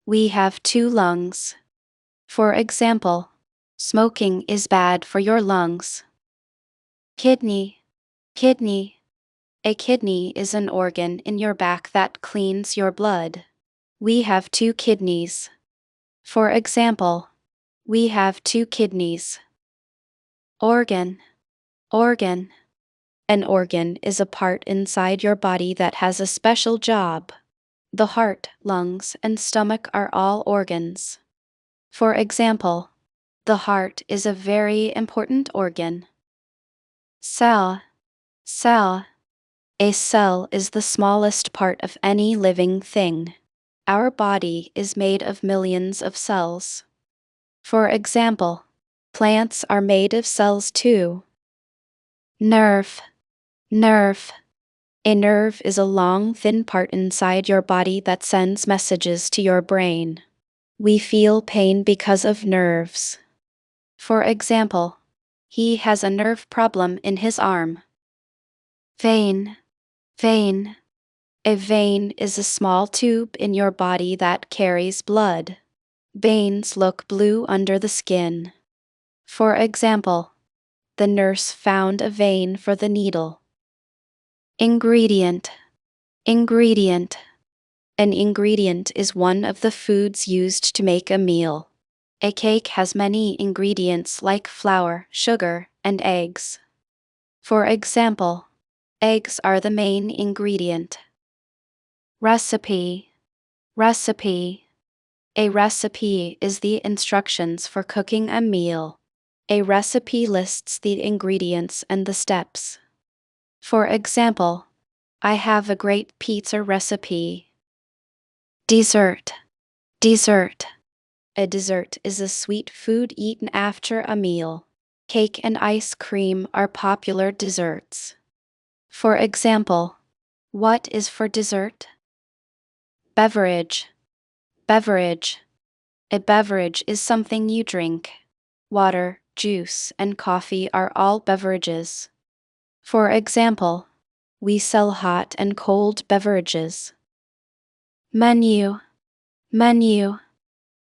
We have two lungs. For example, smoking is bad for your lungs. Kidney. Kidney. A kidney is an organ in your back that cleans your blood. We have two kidneys. For example, we have two kidneys. Organ. Organ. An organ is a part inside your body that has a special job. The heart, lungs, and stomach are all organs. For example, the heart is a very important organ. Cell. Cell. A cell is the smallest part of any living thing. Our body is made of millions of cells. For example, plants are made of cells too. Nerve. Nerve. A nerve is a long, thin part inside your body that sends messages to your brain. We feel pain because of nerves. For example, he has a nerve problem in his arm. Vein. Vein. A vein is a small tube in your body that carries blood. Veins look blue under the skin. For example, the nurse found a vein for the needle. Ingredient. Ingredient. An ingredient is one of the foods used to make a meal. A cake has many ingredients like flour, sugar, and eggs. For example, eggs are the main ingredient. Recipe. Recipe. A recipe is the instructions for cooking a meal. A recipe lists the ingredients and the steps. For example, I have a great pizza recipe. Dessert. Dessert. A dessert is a sweet food eaten after a meal. Cake and ice cream are popular desserts. For example, what is for dessert? Beverage. Beverage. A beverage is something you drink. Water, juice, and coffee are all beverages. For example, we sell hot and cold beverages. Menu. Menu.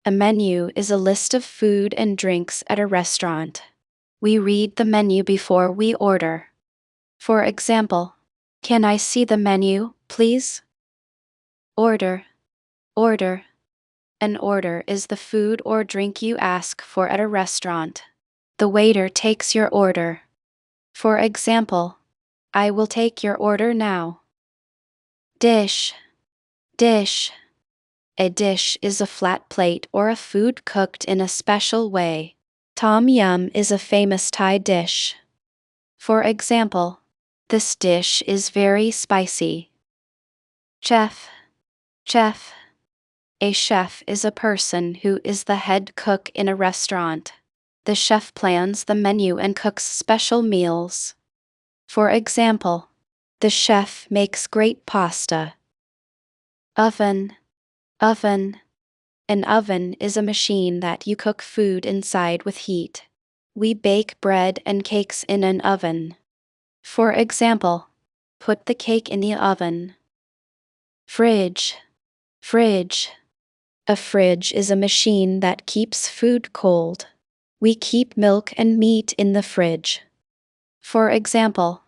A menu is a list of food and drinks at a restaurant. We read the menu before we order. For example, can I see the menu, please? Order. Order. An order is the food or drink you ask for at a restaurant. The waiter takes your order. For example, I will take your order now. Dish. Dish. A dish is a flat plate or a food cooked in a special way. Tom yum is a famous Thai dish. For example, this dish is very spicy. Chef. Chef. A chef is a person who is the head cook in a restaurant. The chef plans the menu and cooks special meals. For example, the chef makes great pasta. Oven. Oven. An oven is a machine that you cook food inside with heat. We bake bread and cakes in an oven. For example, put the cake in the oven. Fridge. Fridge. A fridge is a machine that keeps food cold. We keep milk and meat in the fridge. For example,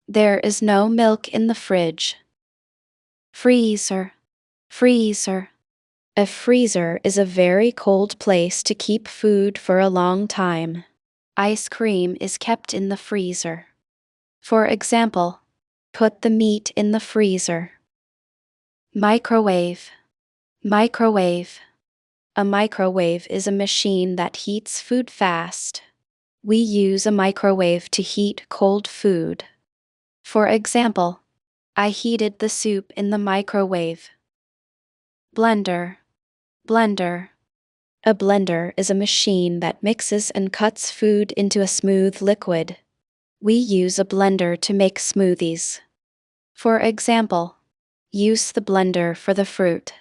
there is no milk in the fridge. Freezer. Freezer. A freezer is a very cold place to keep food for a long time. Ice cream is kept in the freezer. For example, put the meat in the freezer. Microwave. Microwave. A microwave is a machine that heats food fast. We use a microwave to heat cold food. For example, I heated the soup in the microwave. Blender. Blender. A blender is a machine that mixes and cuts food into a smooth liquid. We use a blender to make smoothies. For example, use the blender for the fruit.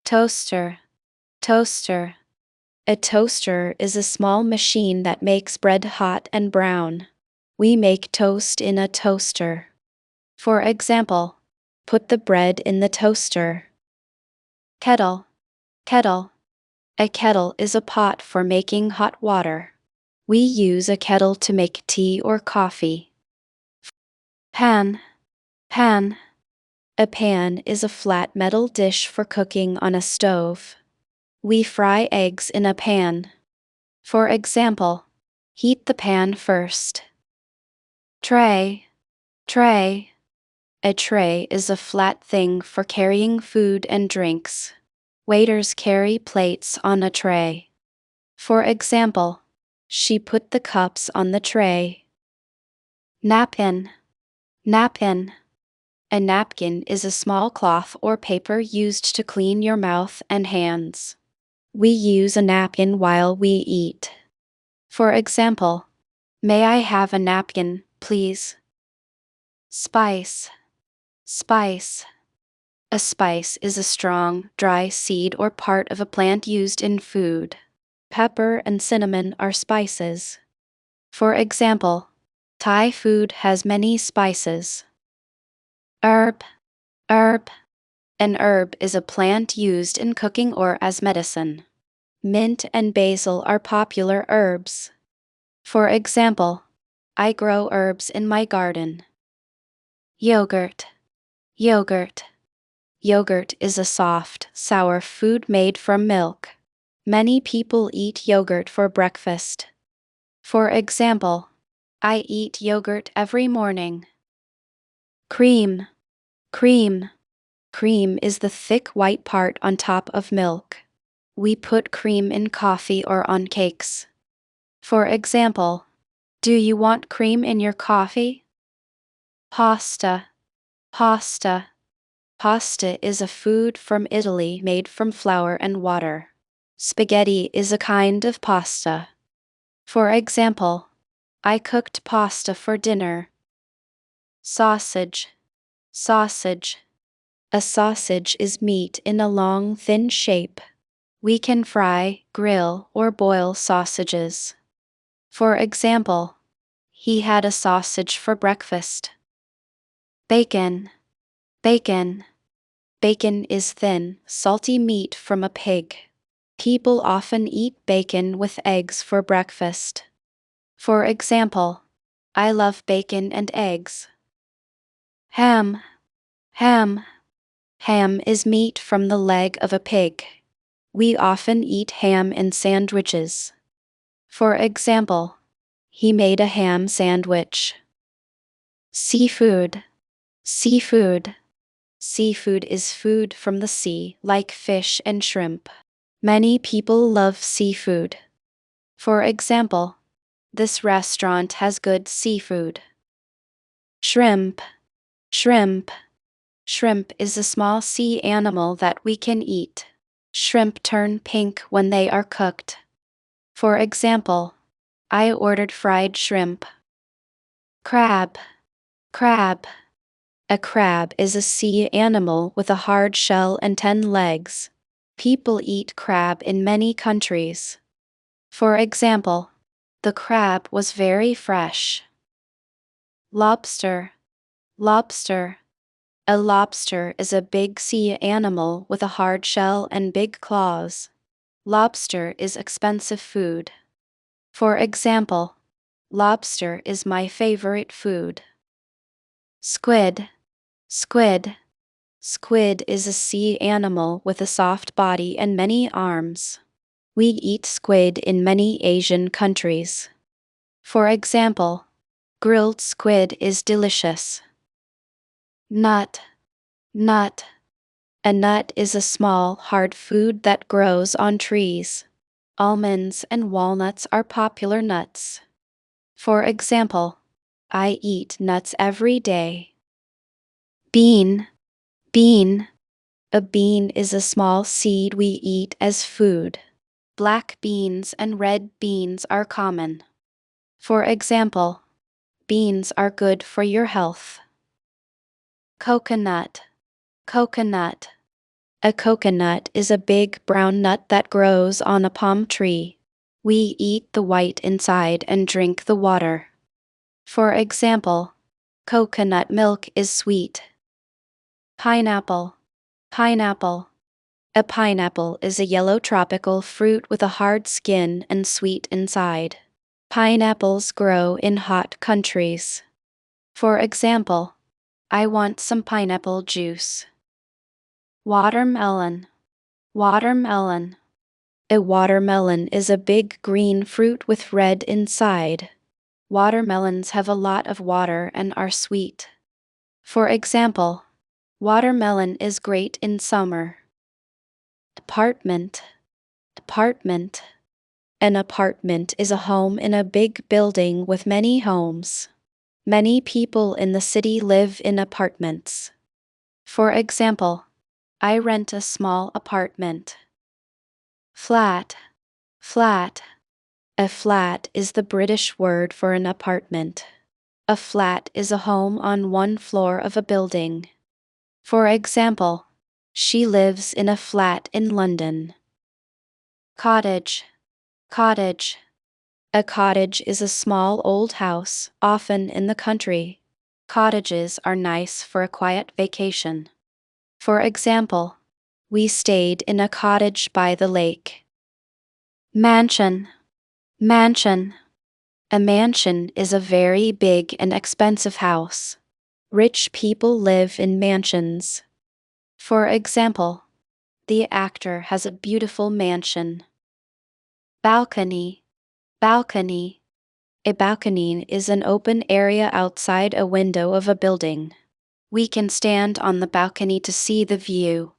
Toaster. Toaster. A toaster is a small machine that makes bread hot and brown. We make toast in a toaster. For example, put the bread in the toaster. Kettle. Kettle. A kettle is a pot for making hot water. We use a kettle to make tea or coffee. Pan. Pan. A pan is a flat metal dish for cooking on a stove. We fry eggs in a pan. For example, heat the pan first. Tray. Tray. A tray is a flat thing for carrying food and drinks. Waiters carry plates on a tray. For example, she put the cups on the tray. Napkin. Napkin. A napkin is a small cloth or paper used to clean your mouth and hands. We use a napkin while we eat. For example, may I have a napkin, please? Spice. Spice. A spice is a strong, dry seed or part of a plant used in food. Pepper and cinnamon are spices. For example, Thai food has many spices. Herb. Herb. An herb is a plant used in cooking or as medicine. Mint and basil are popular herbs. For example, I grow herbs in my garden. Yogurt. Yogurt. Yogurt is a soft, sour food made from milk. Many people eat yogurt for breakfast. For example, I eat yogurt every morning. Cream. Cream. Cream is the thick white part on top of milk. We put cream in coffee or on cakes. For example, do you want cream in your coffee? Pasta. Pasta. Pasta is a food from Italy made from flour and water. Spaghetti is a kind of pasta. For example, I cooked pasta for dinner. Sausage. Sausage. A sausage is meat in a long, thin shape. We can fry, grill, or boil sausages. For example, He had a sausage for breakfast. Bacon. Bacon. Bacon is thin, salty meat from a pig. People often eat bacon with eggs for breakfast. For example, I love bacon and eggs. Ham. Ham. Ham is meat from the leg of a pig. We often eat ham in sandwiches. For example, he made a ham sandwich. Seafood. Seafood. Seafood is food from the sea, like fish and shrimp. Many people love seafood. For example, this restaurant has good seafood. Shrimp. Shrimp. Shrimp is a small sea animal that we can eat. Shrimp turn pink when they are cooked. For example, I ordered fried shrimp. Crab. Crab. A crab is a sea animal with a hard shell and 10 legs. People eat crab in many countries. For example, the crab was very fresh. Lobster. Lobster. A lobster is a big sea animal with a hard shell and big claws. Lobster is expensive food. For example, lobster is my favorite food. Squid. Squid. Squid is a sea animal with a soft body and many arms. We eat squid in many Asian countries. For example, grilled squid is delicious. Nut. Nut. A nut is a small, hard food that grows on trees. Almonds and walnuts are popular nuts. For example, I eat nuts every day. Bean. Bean. A bean is a small seed we eat as food. Black beans and red beans are common. For example, beans are good for your health. Coconut. Coconut. A coconut is a big brown nut that grows on a palm tree. We eat the white inside and drink the water. For example, coconut milk is sweet. Pineapple. Pineapple. A pineapple is a yellow tropical fruit with a hard skin and sweet inside. Pineapples grow in hot countries. For example, I want some pineapple juice. Watermelon. Watermelon. A watermelon is a big green fruit with red inside. Watermelons have a lot of water and are sweet. For example, watermelon is great in summer. Apartment. Apartment. An apartment is a home in a big building with many homes. Many people in the city live in apartments. For example, I rent a small apartment. Flat. Flat. A flat is the British word for an apartment. A flat is a home on one floor of a building. For example, she lives in a flat in London. Cottage. Cottage. A cottage is a small old house, often in the country. Cottages are nice for a quiet vacation. For example, we stayed in a cottage by the lake. Mansion. Mansion. A mansion is a very big and expensive house. Rich people live in mansions. For example, the actor has a beautiful mansion. Balcony. Balcony. A balcony is an open area outside a window of a building. We can stand on the balcony to see the view.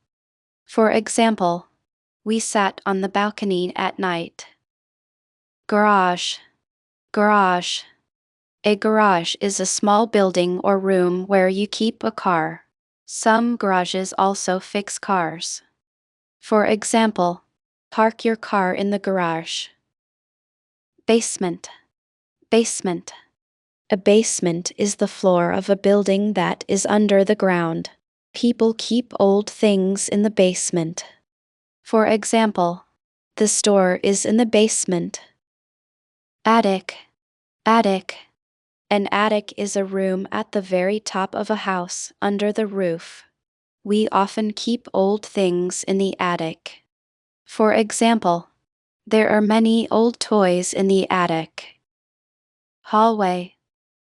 For example, we sat on the balcony at night. Garage. Garage. A garage is a small building or room where you keep a car. Some garages also fix cars. For example, park your car in the garage. Basement. Basement. A basement is the floor of a building that is under the ground. People keep old things in the basement. For example, the store is in the basement. Attic. Attic. An attic is a room at the very top of a house under the roof. We often keep old things in the attic. For example, there are many old toys in the attic. Hallway.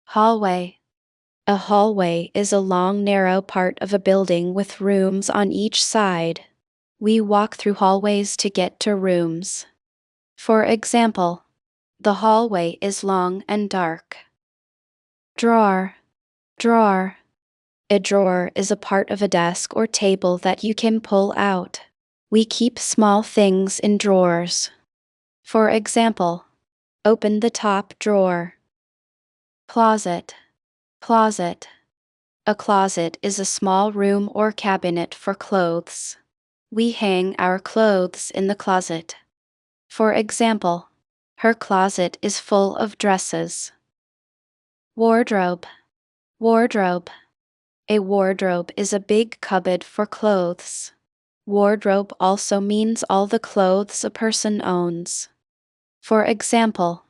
Hallway. A hallway is a long, narrow part of a building with rooms on each side. We walk through hallways to get to rooms. For example, the hallway is long and dark. Drawer. Drawer. A drawer is a part of a desk or table that you can pull out. We keep small things in drawers. For example, open the top drawer. Closet. Closet. A closet is a small room or cabinet for clothes. We hang our clothes in the closet. For example, her closet is full of dresses. Wardrobe. Wardrobe. A wardrobe is a big cupboard for clothes. Wardrobe also means all the clothes a person owns. For example,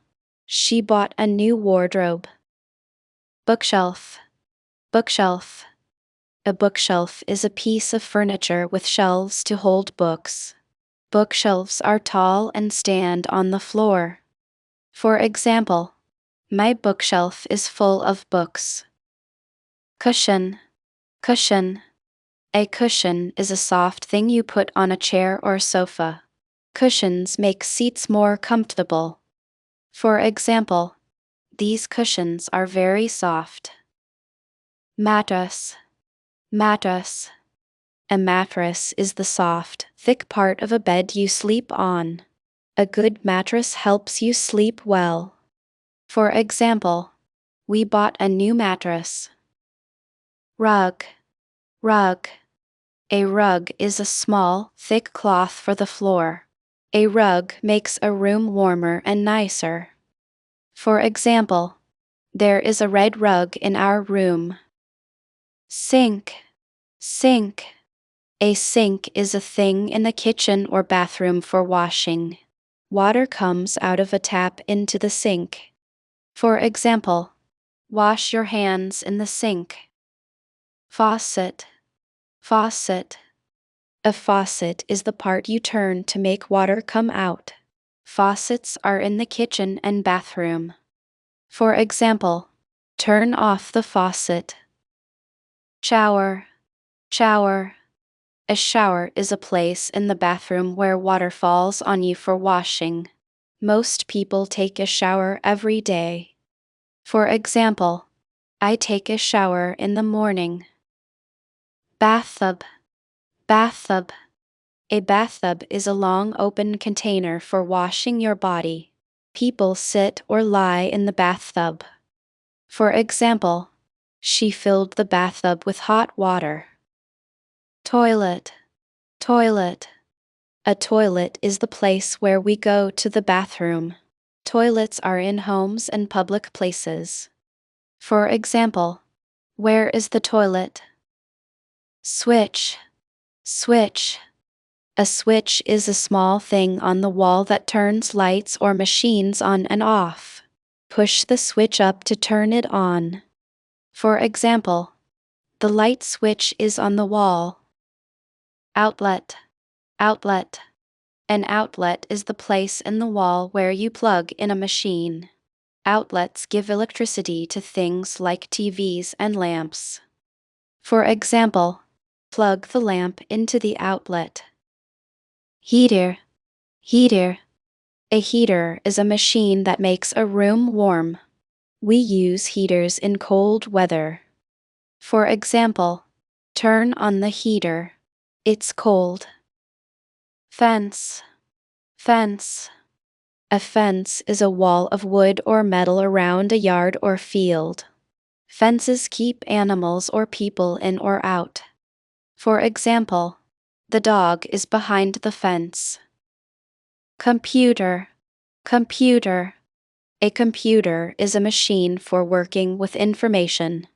she bought a new wardrobe. Bookshelf. Bookshelf. A bookshelf is a piece of furniture with shelves to hold books. Bookshelves are tall and stand on the floor. For example, my bookshelf is full of books. Cushion. Cushion. A cushion is a soft thing you put on a chair or sofa. Cushions make seats more comfortable. For example, these cushions are very soft. Mattress. Mattress. A mattress is the soft, thick part of a bed you sleep on. A good mattress helps you sleep well. For example, we bought a new mattress. Rug. Rug. A rug is a small, thick cloth for the floor. A rug makes a room warmer and nicer. For example, there is a red rug in our room. Sink. Sink. A sink is a thing in the kitchen or bathroom for washing. Water comes out of a tap into the sink. For example, wash your hands in the sink. Faucet. Faucet. A faucet is the part you turn to make water come out. Faucets are in the kitchen and bathroom. For example, turn off the faucet. Shower. Shower. A shower is a place in the bathroom where water falls on you for washing. Most people take a shower every day. For example, I take a shower in the morning. Bathtub. Bathtub. A bathtub is a long open container for washing your body. People sit or lie in the bathtub. For example, she filled the bathtub with hot water. Toilet. Toilet. A toilet is the place where we go to the bathroom. Toilets are in homes and public places. For example, where is the toilet? Switch. Switch. A switch is a small thing on the wall that turns lights or machines on and off. Push the switch up to turn it on. For example, the light switch is on the wall. Outlet. Outlet. An outlet is the place in the wall where you plug in a machine. Outlets give electricity to things like TVs and lamps. For example, plug the lamp into the outlet. Heater. Heater. A heater is a machine that makes a room warm. We use heaters in cold weather. For example, turn on the heater. It's cold. Fence. Fence. A fence is a wall of wood or metal around a yard or field. Fences keep animals or people in or out. For example, the dog is behind the fence. Computer. Computer. A computer is a machine for working with information.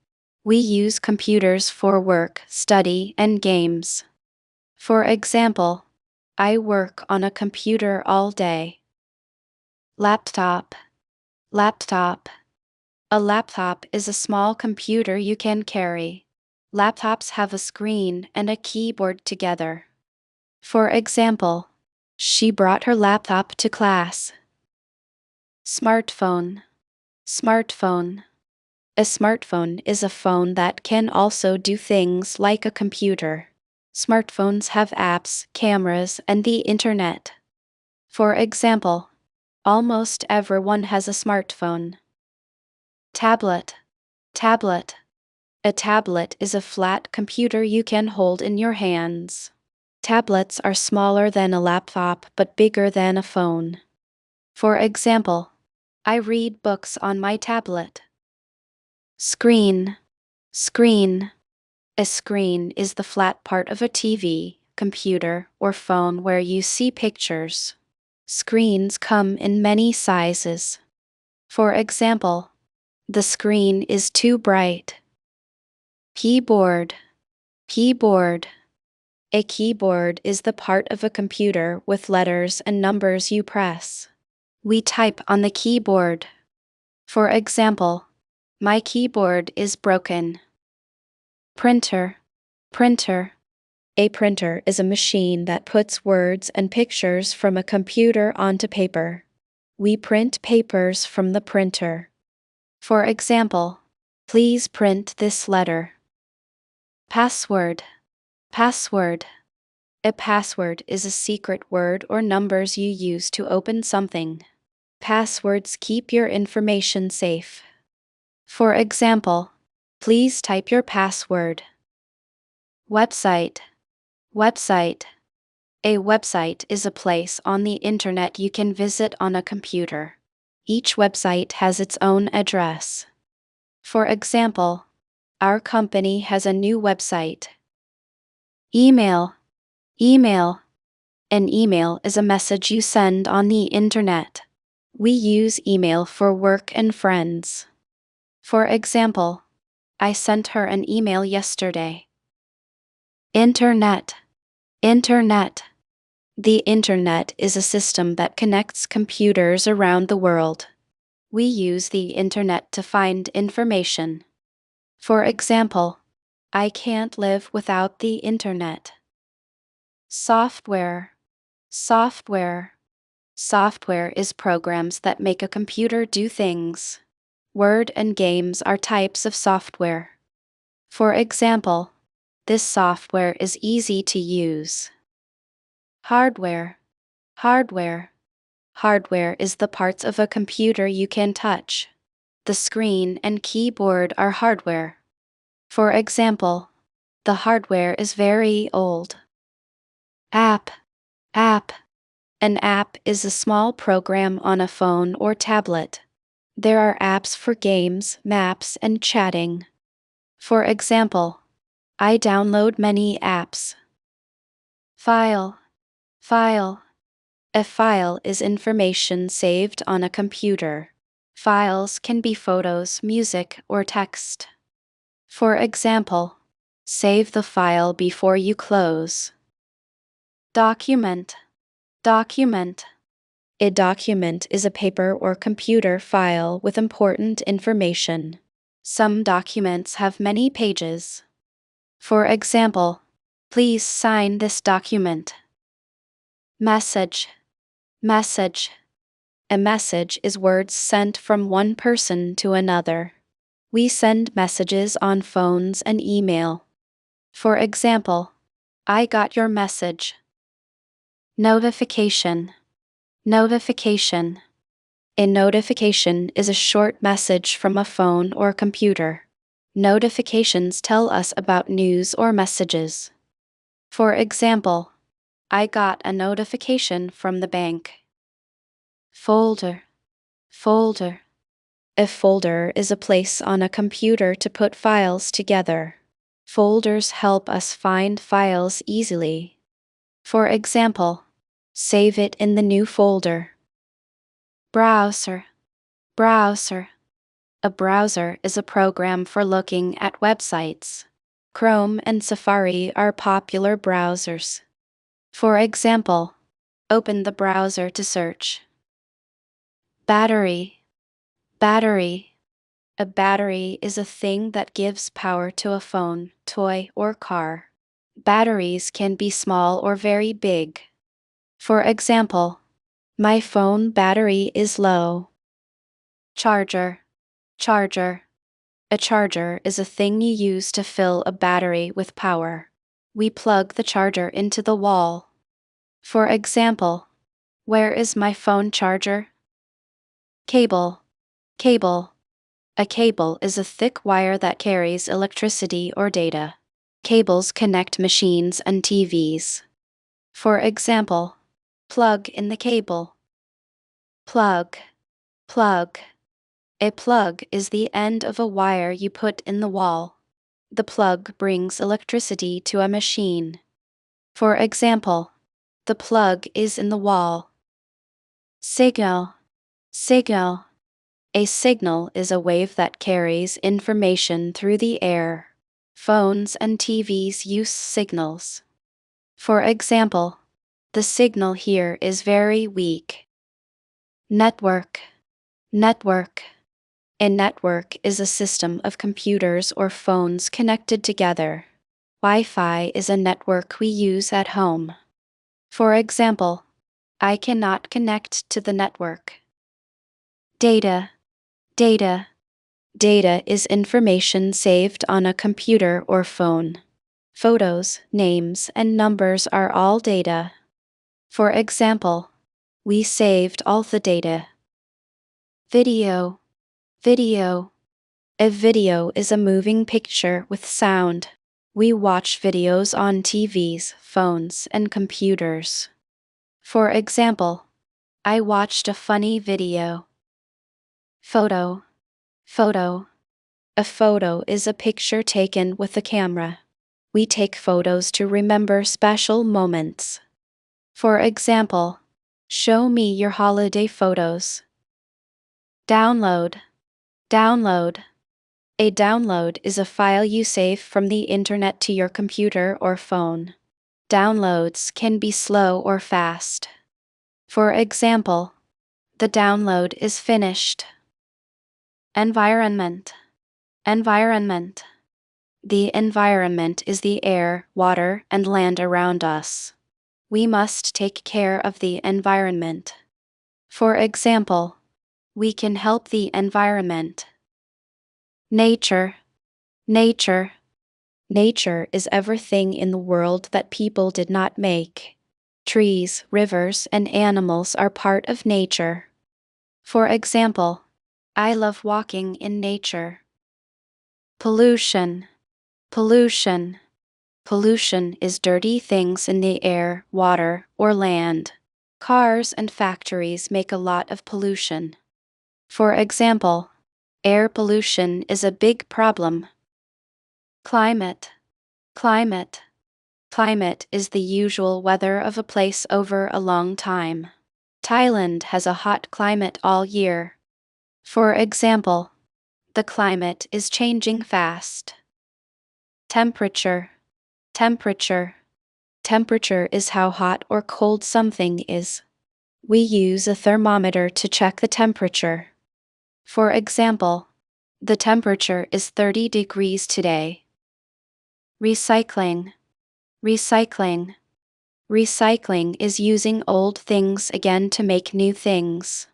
We use computers for work, study, and games. For example, I work on a computer all day. Laptop. Laptop. A laptop is a small computer you can carry. Laptops have a screen and a keyboard together. For example, she brought her laptop to class. Smartphone. Smartphone. A smartphone is a phone that can also do things like a computer. Smartphones have apps, cameras, and the internet. For example, almost everyone has a smartphone. Tablet. Tablet. A tablet is a flat computer you can hold in your hands. Tablets are smaller than a laptop but bigger than a phone. For example, I read books on my tablet. Screen. Screen. A screen is the flat part of a TV, computer, or phone where you see pictures. Screens come in many sizes. For example, the screen is too bright. Keyboard. Keyboard. A keyboard is the part of a computer with letters and numbers you press. We type on the keyboard. For example, my keyboard is broken. Printer. Printer. A printer is a machine that puts words and pictures from a computer onto paper. We print papers from the printer. For example, please print this letter. Password. Password. A password is a secret word or numbers you use to open something. Passwords keep your information safe. For example, please type your password. Website. Website. A website is a place on the internet you can visit on a computer. Each website has its own address. For example, our company has a new website. Email. Email. An email is a message you send on the internet. We use email for work and friends. For example, I sent her an email yesterday. Internet. Internet. The internet is a system that connects computers around the world. We use the internet to find information. For example, I can't live without the internet. Software. Software. Software is programs that make a computer do things. Word and games are types of software. For example, this software is easy to use. Hardware. Hardware. Hardware is the parts of a computer you can touch. The screen and keyboard are hardware. For example, the hardware is very old. App. App. An app is a small program on a phone or tablet. There are apps for games, maps, and chatting. For example, I download many apps. File. File. A file is information saved on a computer. Files can be photos, music, or text. For example, save the file before you close. Document. Document. A document is a paper or computer file with important information. Some documents have many pages. For example, please sign this document. Message. Message. A message is words sent from one person to another. We send messages on phones and email. For example, I got your message. Notification. Notification. A notification is a short message from a phone or computer. Notifications tell us about news or messages. For example, I got a notification from the bank. Folder. Folder. A folder is a place on a computer to put files together. Folders help us find files easily. For example, save it in the new folder. Browser. Browser. A browser is a program for looking at websites. Chrome and Safari are popular browsers. For example, open the browser to search. Battery. Battery. A battery is a thing that gives power to a phone, toy, or car. Batteries can be small or very big. For example, my phone battery is low. Charger. Charger. A charger is a thing you use to fill a battery with power. We plug the charger into the wall. For example, where is my phone charger? Cable. Cable. A cable is a thick wire that carries electricity or data. Cables connect machines and TVs. For example, plug in the cable. Plug. Plug. A plug is the end of a wire you put in the wall. The plug brings electricity to a machine. For example, the plug is in the wall. Signal. Signal. A signal is a wave that carries information through the air. Phones and TVs use signals. For example, the signal here is very weak. Network. Network. A network is a system of computers or phones connected together. Wi-Fi is a network we use at home. For example, I cannot connect to the network. Data. Data. Data is information saved on a computer or phone. Photos, names, and numbers are all data. For example, we saved all the data. Video. Video. A video is a moving picture with sound. We watch videos on TVs, phones, and computers. For example, I watched a funny video. Photo. Photo. A photo is a picture taken with a camera. We take photos to remember special moments. For example, show me your holiday photos. Download. Download. A download is a file you save from the internet to your computer or phone. Downloads can be slow or fast. For example, the download is finished. Environment. Environment. The environment is the air, water, and land around us. We must take care of the environment. For example, we can help the environment. Nature. Nature. Nature is everything in the world that people did not make. Trees, rivers, and animals are part of nature. For example, I love walking in nature. Pollution. Pollution. Pollution is dirty things in the air, water, or land. Cars and factories make a lot of pollution. For example, air pollution is a big problem. Climate. Climate. Climate is the usual weather of a place over a long time. Thailand has a hot climate all year. For example, the climate is changing fast. Temperature. Temperature. Temperature is how hot or cold something is. We use a thermometer to check the temperature. For example, the temperature is 30 degrees today. Recycling. Recycling. Recycling is using old things again to make new things.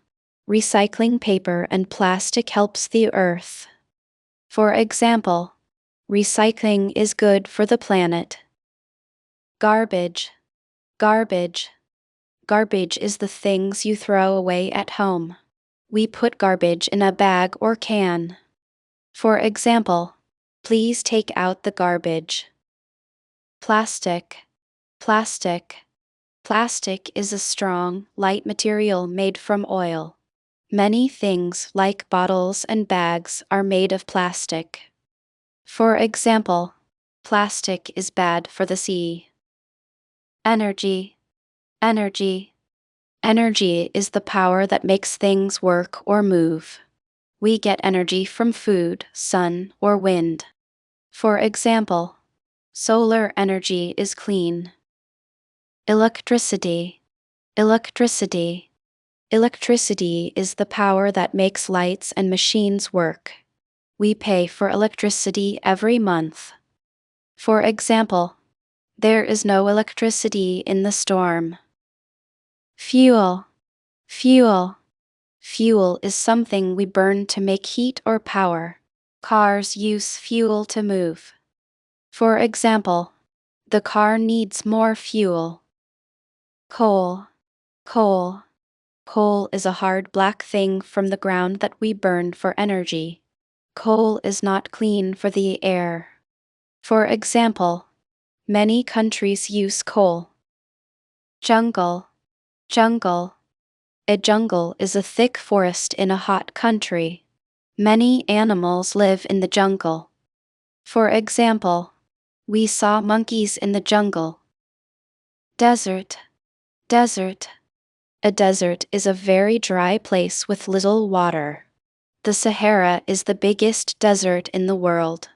Recycling paper and plastic helps the earth. For example, recycling is good for the planet. Garbage. Garbage. Garbage is the things you throw away at home. We put garbage in a bag or can. For example, please take out the garbage. Plastic. Plastic. Plastic is a strong, light material made from oil. Many things like bottles and bags are made of plastic. For example, plastic is bad for the sea. Energy. Energy. Energy is the power that makes things work or move. We get energy from food, sun, or wind. For example, solar energy is clean. Electricity. Electricity. Electricity is the power that makes lights and machines work. We pay for electricity every month. For example, there is no electricity in the storm. Fuel. Fuel. Fuel is something we burn to make heat or power. Cars use fuel to move. For example, the car needs more fuel. Coal. Coal. Coal is a hard black thing from the ground that we burn for energy. Coal is not clean for the air. For example, many countries use coal. Jungle. Jungle. A jungle is a thick forest in a hot country. Many animals live in the jungle. For example, we saw monkeys in the jungle. Desert. Desert. A desert is a very dry place with little water. The Sahara is the biggest desert in the world.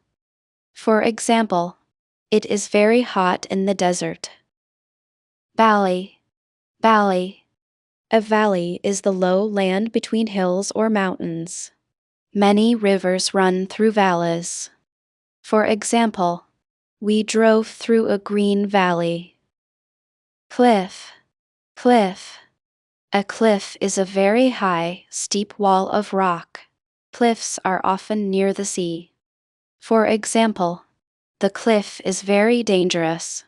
For example, it is very hot in the desert. Valley. Valley. A valley is the low land between hills or mountains. Many rivers run through valleys. For example, we drove through a green valley. Cliff. Cliff. A cliff is a very high, steep wall of rock. Cliffs are often near the sea. For example, the cliff is very dangerous.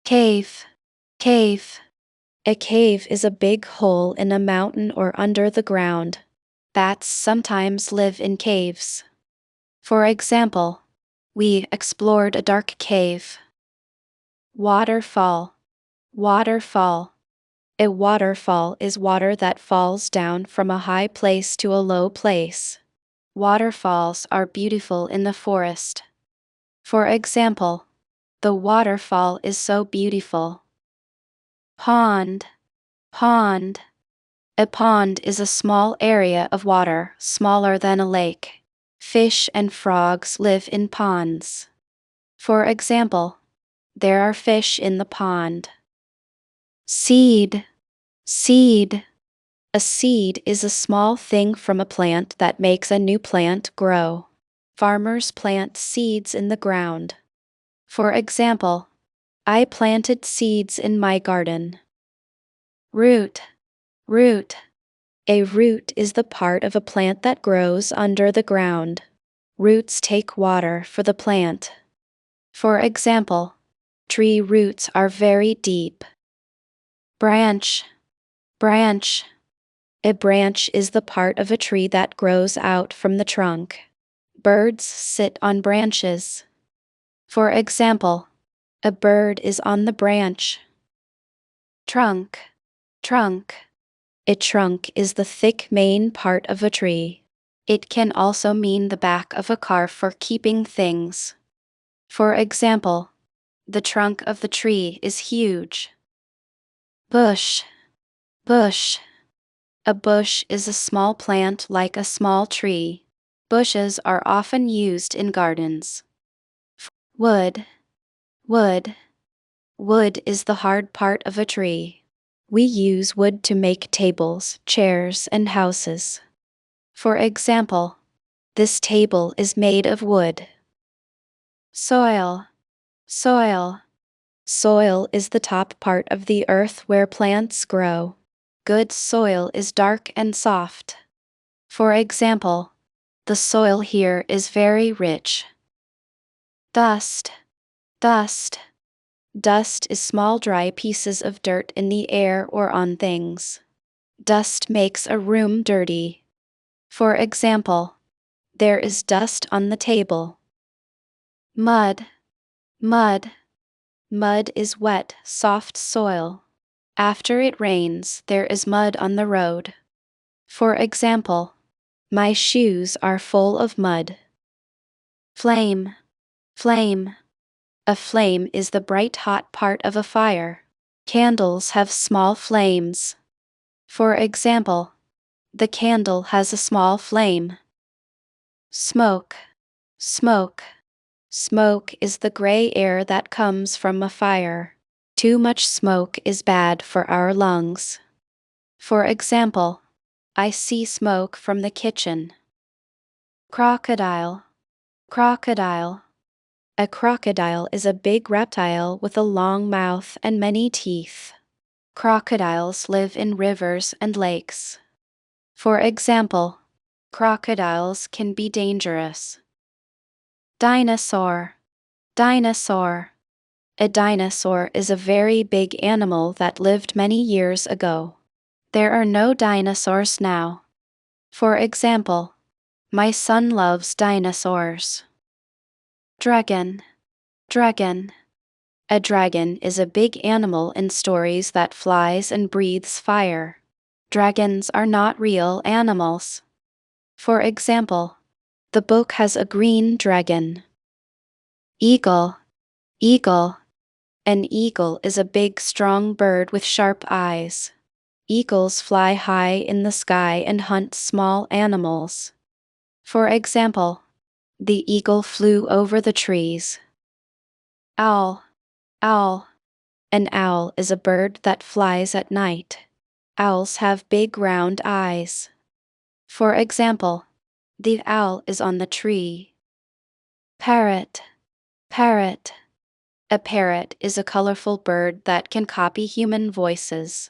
Cave. Cave. A cave is a big hole in a mountain or under the ground. Bats sometimes live in caves. For example, we explored a dark cave. Waterfall. Waterfall. A waterfall is water that falls down from a high place to a low place. Waterfalls are beautiful in the forest. For example, the waterfall is so beautiful. Pond. Pond. A pond is a small area of water, smaller than a lake. Fish and frogs live in ponds. For example, there are fish in the pond. Seed. Seed. A seed is a small thing from a plant that makes a new plant grow. Farmers plant seeds in the ground. For example, I planted seeds in my garden. Root. Root. A root is the part of a plant that grows under the ground. Roots take water for the plant. For example, tree roots are very deep. Branch. Branch. A branch is the part of a tree that grows out from the trunk. Birds sit on branches. For example, a bird is on the branch. Trunk. Trunk. A trunk is the thick main part of a tree. It can also mean the back of a car for keeping things. For example, the trunk of the tree is huge. Bush. Bush. A bush is a small plant like a small tree. Bushes are often used in gardens. Wood. Wood. Wood is the hard part of a tree. We use wood to make tables, chairs, and houses. For example, this table is made of wood. Soil. Soil. Soil is the top part of the earth where plants grow. Good soil is dark and soft. For example, the soil here is very rich. Dust. Dust. Dust is small dry pieces of dirt in the air or on things. Dust makes a room dirty. For example, there is dust on the table. Mud. Mud. Mud is wet, soft soil. After it rains, there is mud on the road. For example, my shoes are full of mud. Flame. Flame. A flame is the bright hot part of a fire. Candles have small flames. For example, the candle has a small flame. Smoke. Smoke. Smoke is the gray air that comes from a fire. Too much smoke is bad for our lungs. For example, I see smoke from the kitchen. Crocodile. Crocodile. A crocodile is a big reptile with a long mouth and many teeth. Crocodiles live in rivers and lakes. For example, crocodiles can be dangerous. Dinosaur. Dinosaur. A dinosaur is a very big animal that lived many years ago. There are no dinosaurs now. For example, my son loves dinosaurs. Dragon. Dragon. A dragon is a big animal in stories that flies and breathes fire. Dragons are not real animals. For example, the book has a green dragon. Eagle. Eagle. An eagle is a big, strong bird with sharp eyes. Eagles fly high in the sky and hunt small animals. For example, the eagle flew over the trees. Owl. Owl. An owl is a bird that flies at night. Owls have big round eyes. For example, the owl is on the tree. Parrot. Parrot. A parrot is a colorful bird that can copy human voices.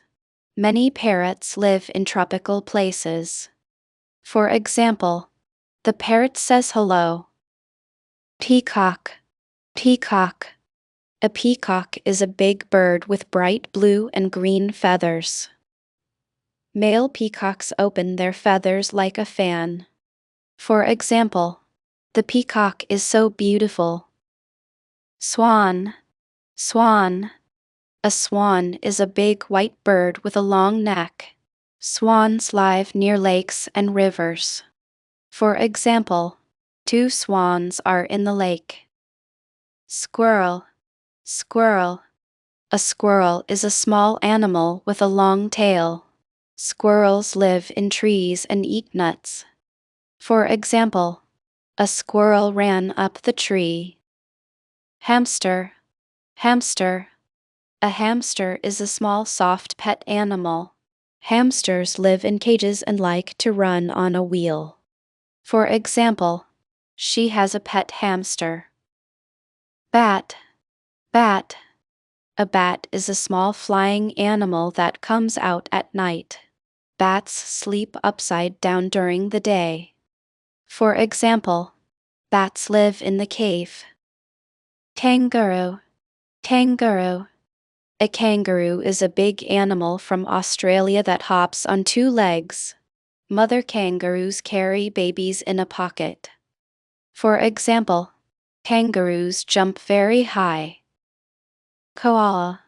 Many parrots live in tropical places. For example, the parrot says hello. Peacock. Peacock. A peacock is a big bird with bright blue and green feathers. Male peacocks open their feathers like a fan. For example, the peacock is so beautiful. Swan. Swan. A swan is a big white bird with a long neck. Swans live near lakes and rivers. For example, 2 swans are in the lake. Squirrel. Squirrel. A squirrel is a small animal with a long tail. Squirrels live in trees and eat nuts. For example, a squirrel ran up the tree. Hamster. Hamster. A hamster is a small soft pet animal. Hamsters live in cages and like to run on a wheel. For example, she has a pet hamster. Bat. Bat. A bat is a small flying animal that comes out at night. Bats sleep upside down during the day. For example, bats live in the cave. Kangaroo. Kangaroo. A kangaroo is a big animal from Australia that hops on 2 legs. Mother kangaroos carry babies in a pocket. For example, kangaroos jump very high. Koala.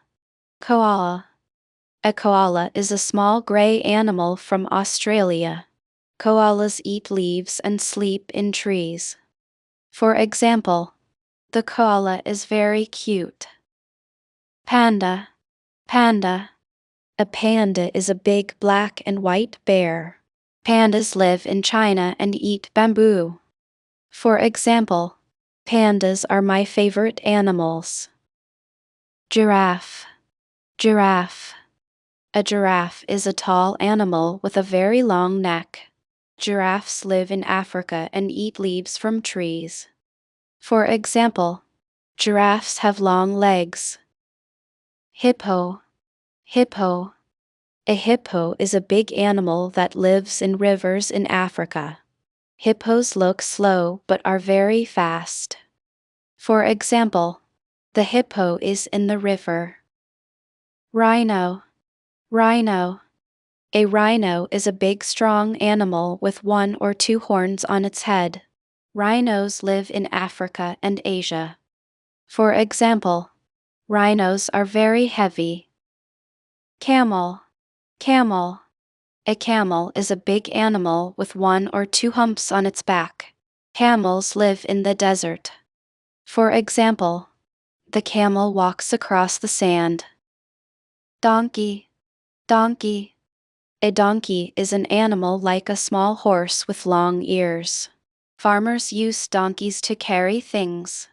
Koala. A koala is a small gray animal from Australia. Koalas eat leaves and sleep in trees. For example, the koala is very cute. Panda. Panda. A panda is a big black and white bear. Pandas live in China and eat bamboo. For example, pandas are my favorite animals. Giraffe. Giraffe. A giraffe is a tall animal with a very long neck. Giraffes live in Africa and eat leaves from trees. For example, giraffes have long legs. Hippo. Hippo. A hippo is a big animal that lives in rivers in Africa. Hippos look slow but are very fast. For example, the hippo is in the river. Rhino. Rhino. A rhino is a big strong animal with 1 or 2 horns on its head. Rhinos live in Africa and Asia. For example, rhinos are very heavy. Camel. Camel. A camel is a big animal with 1 or 2 humps on its back. Camels live in the desert. For example, the camel walks across the sand. Donkey. Donkey. A donkey is an animal like a small horse with long ears. Farmers use donkeys to carry things.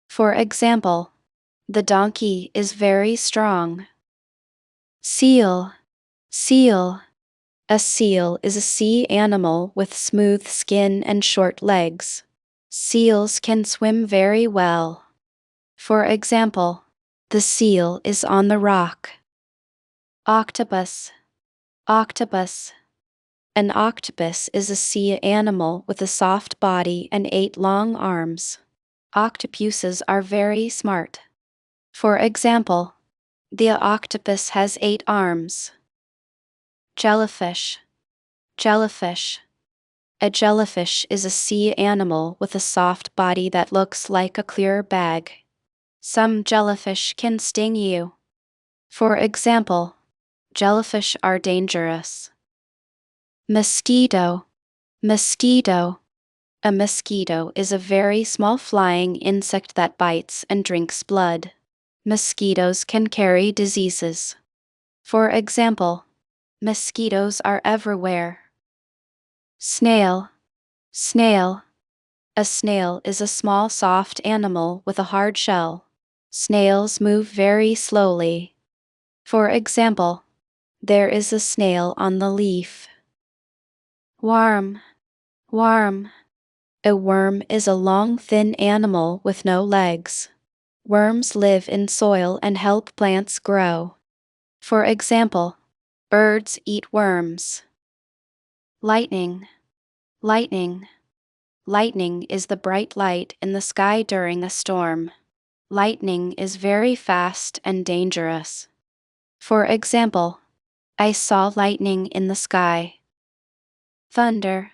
For example, the donkey is very strong. Seal. Seal. A seal is a sea animal with smooth skin and short legs. Seals can swim very well. For example, the seal is on the rock. Octopus. Octopus. An octopus is a sea animal with a soft body and 8 long arms. Octopuses are very smart. For example, the octopus has 8 arms. Jellyfish. Jellyfish. A jellyfish is a sea animal with a soft body that looks like a clear bag. Some jellyfish can sting you. For example, jellyfish are dangerous. Mosquito. Mosquito. A mosquito is a very small flying insect that bites and drinks blood. Mosquitoes can carry diseases. For example, mosquitoes are everywhere. Snail. Snail. A snail is a small soft animal with a hard shell. Snails move very slowly. For example, there is a snail on the leaf. Worm. Worm. A worm is a long, thin animal with no legs. Worms live in soil and help plants grow. For example, birds eat worms. Lightning. Lightning. Lightning is the bright light in the sky during a storm. Lightning is very fast and dangerous. For example, I saw lightning in the sky. Thunder.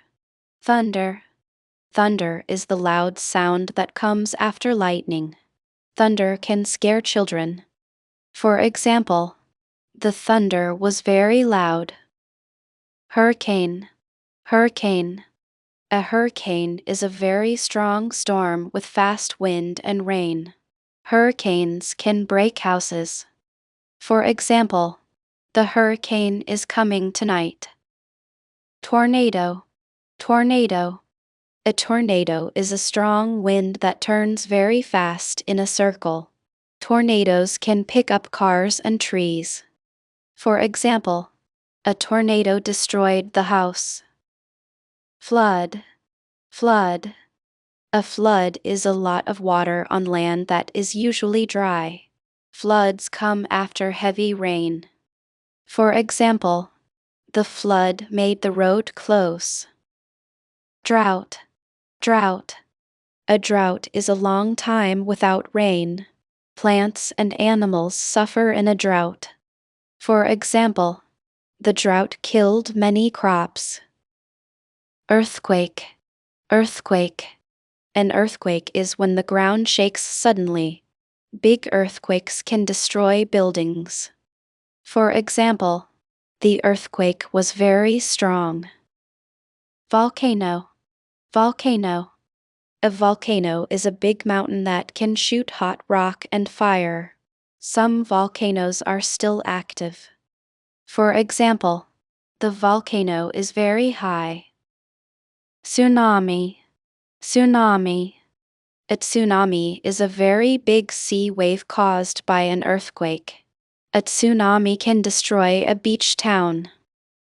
Thunder. Thunder is the loud sound that comes after lightning. Thunder can scare children. For example, the thunder was very loud. Hurricane. Hurricane. A hurricane is a very strong storm with fast wind and rain. Hurricanes can break houses. For example, the hurricane is coming tonight. Tornado. Tornado. A tornado is a strong wind that turns very fast in a circle. Tornadoes can pick up cars and trees. For example, a tornado destroyed the house. Flood. Flood. A flood is a lot of water on land that is usually dry. Floods come after heavy rain. For example, the flood made the road close. Drought. Drought. A drought is a long time without rain. Plants and animals suffer in a drought. For example, the drought killed many crops. Earthquake. Earthquake. An earthquake is when the ground shakes suddenly. Big earthquakes can destroy buildings. For example, the earthquake was very strong. Volcano. Volcano. A volcano is a big mountain that can shoot hot rock and fire. Some volcanoes are still active. For example, the volcano is very high. Tsunami. Tsunami. A tsunami is a very big sea wave caused by an earthquake. A tsunami can destroy a beach town.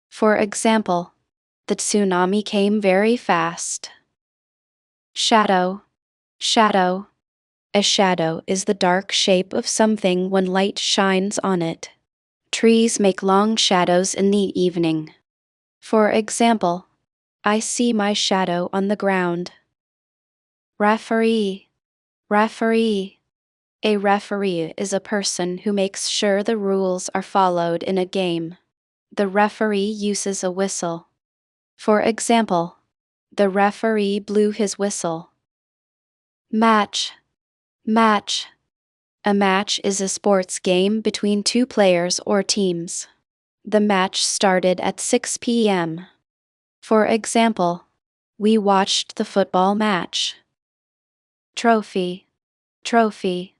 For example, the tsunami came very fast. Shadow. Shadow. A shadow is the dark shape of something when light shines on it. Trees make long shadows in the evening. For example, I see my shadow on the ground. Referee. Referee. A referee is a person who makes sure the rules are followed in a game. The referee uses a whistle. For example, the referee blew his whistle. Match. Match. A match is a sports game between 2 players or teams. The match started at 6 p.m. For example, we watched the football match. Trophy. Trophy.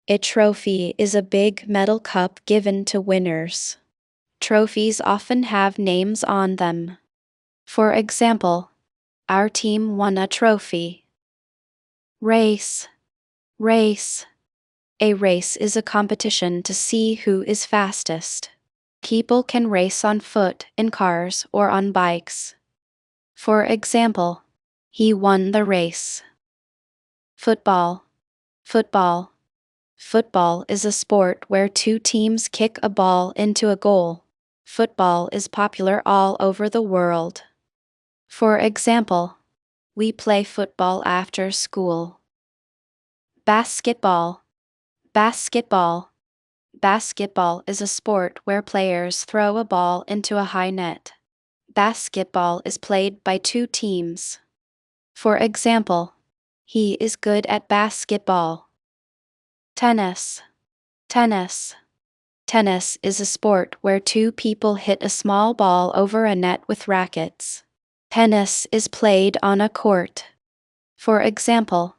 A trophy is a big metal cup given to winners. Trophies often have names on them. For example, our team won a trophy. Race. Race. A race is a competition to see who is fastest. People can race on foot, in cars, or on bikes. For example, he won the race. Football. Football. Football is a sport where two teams kick a ball into a goal. Football is popular all over the world. For example, we play football after school. Basketball. Basketball. Basketball is a sport where players throw a ball into a high net. Basketball is played by two teams. For example, he is good at basketball. Tennis. Tennis. Tennis is a sport where two people hit a small ball over a net with rackets. Tennis is played on a court. For example,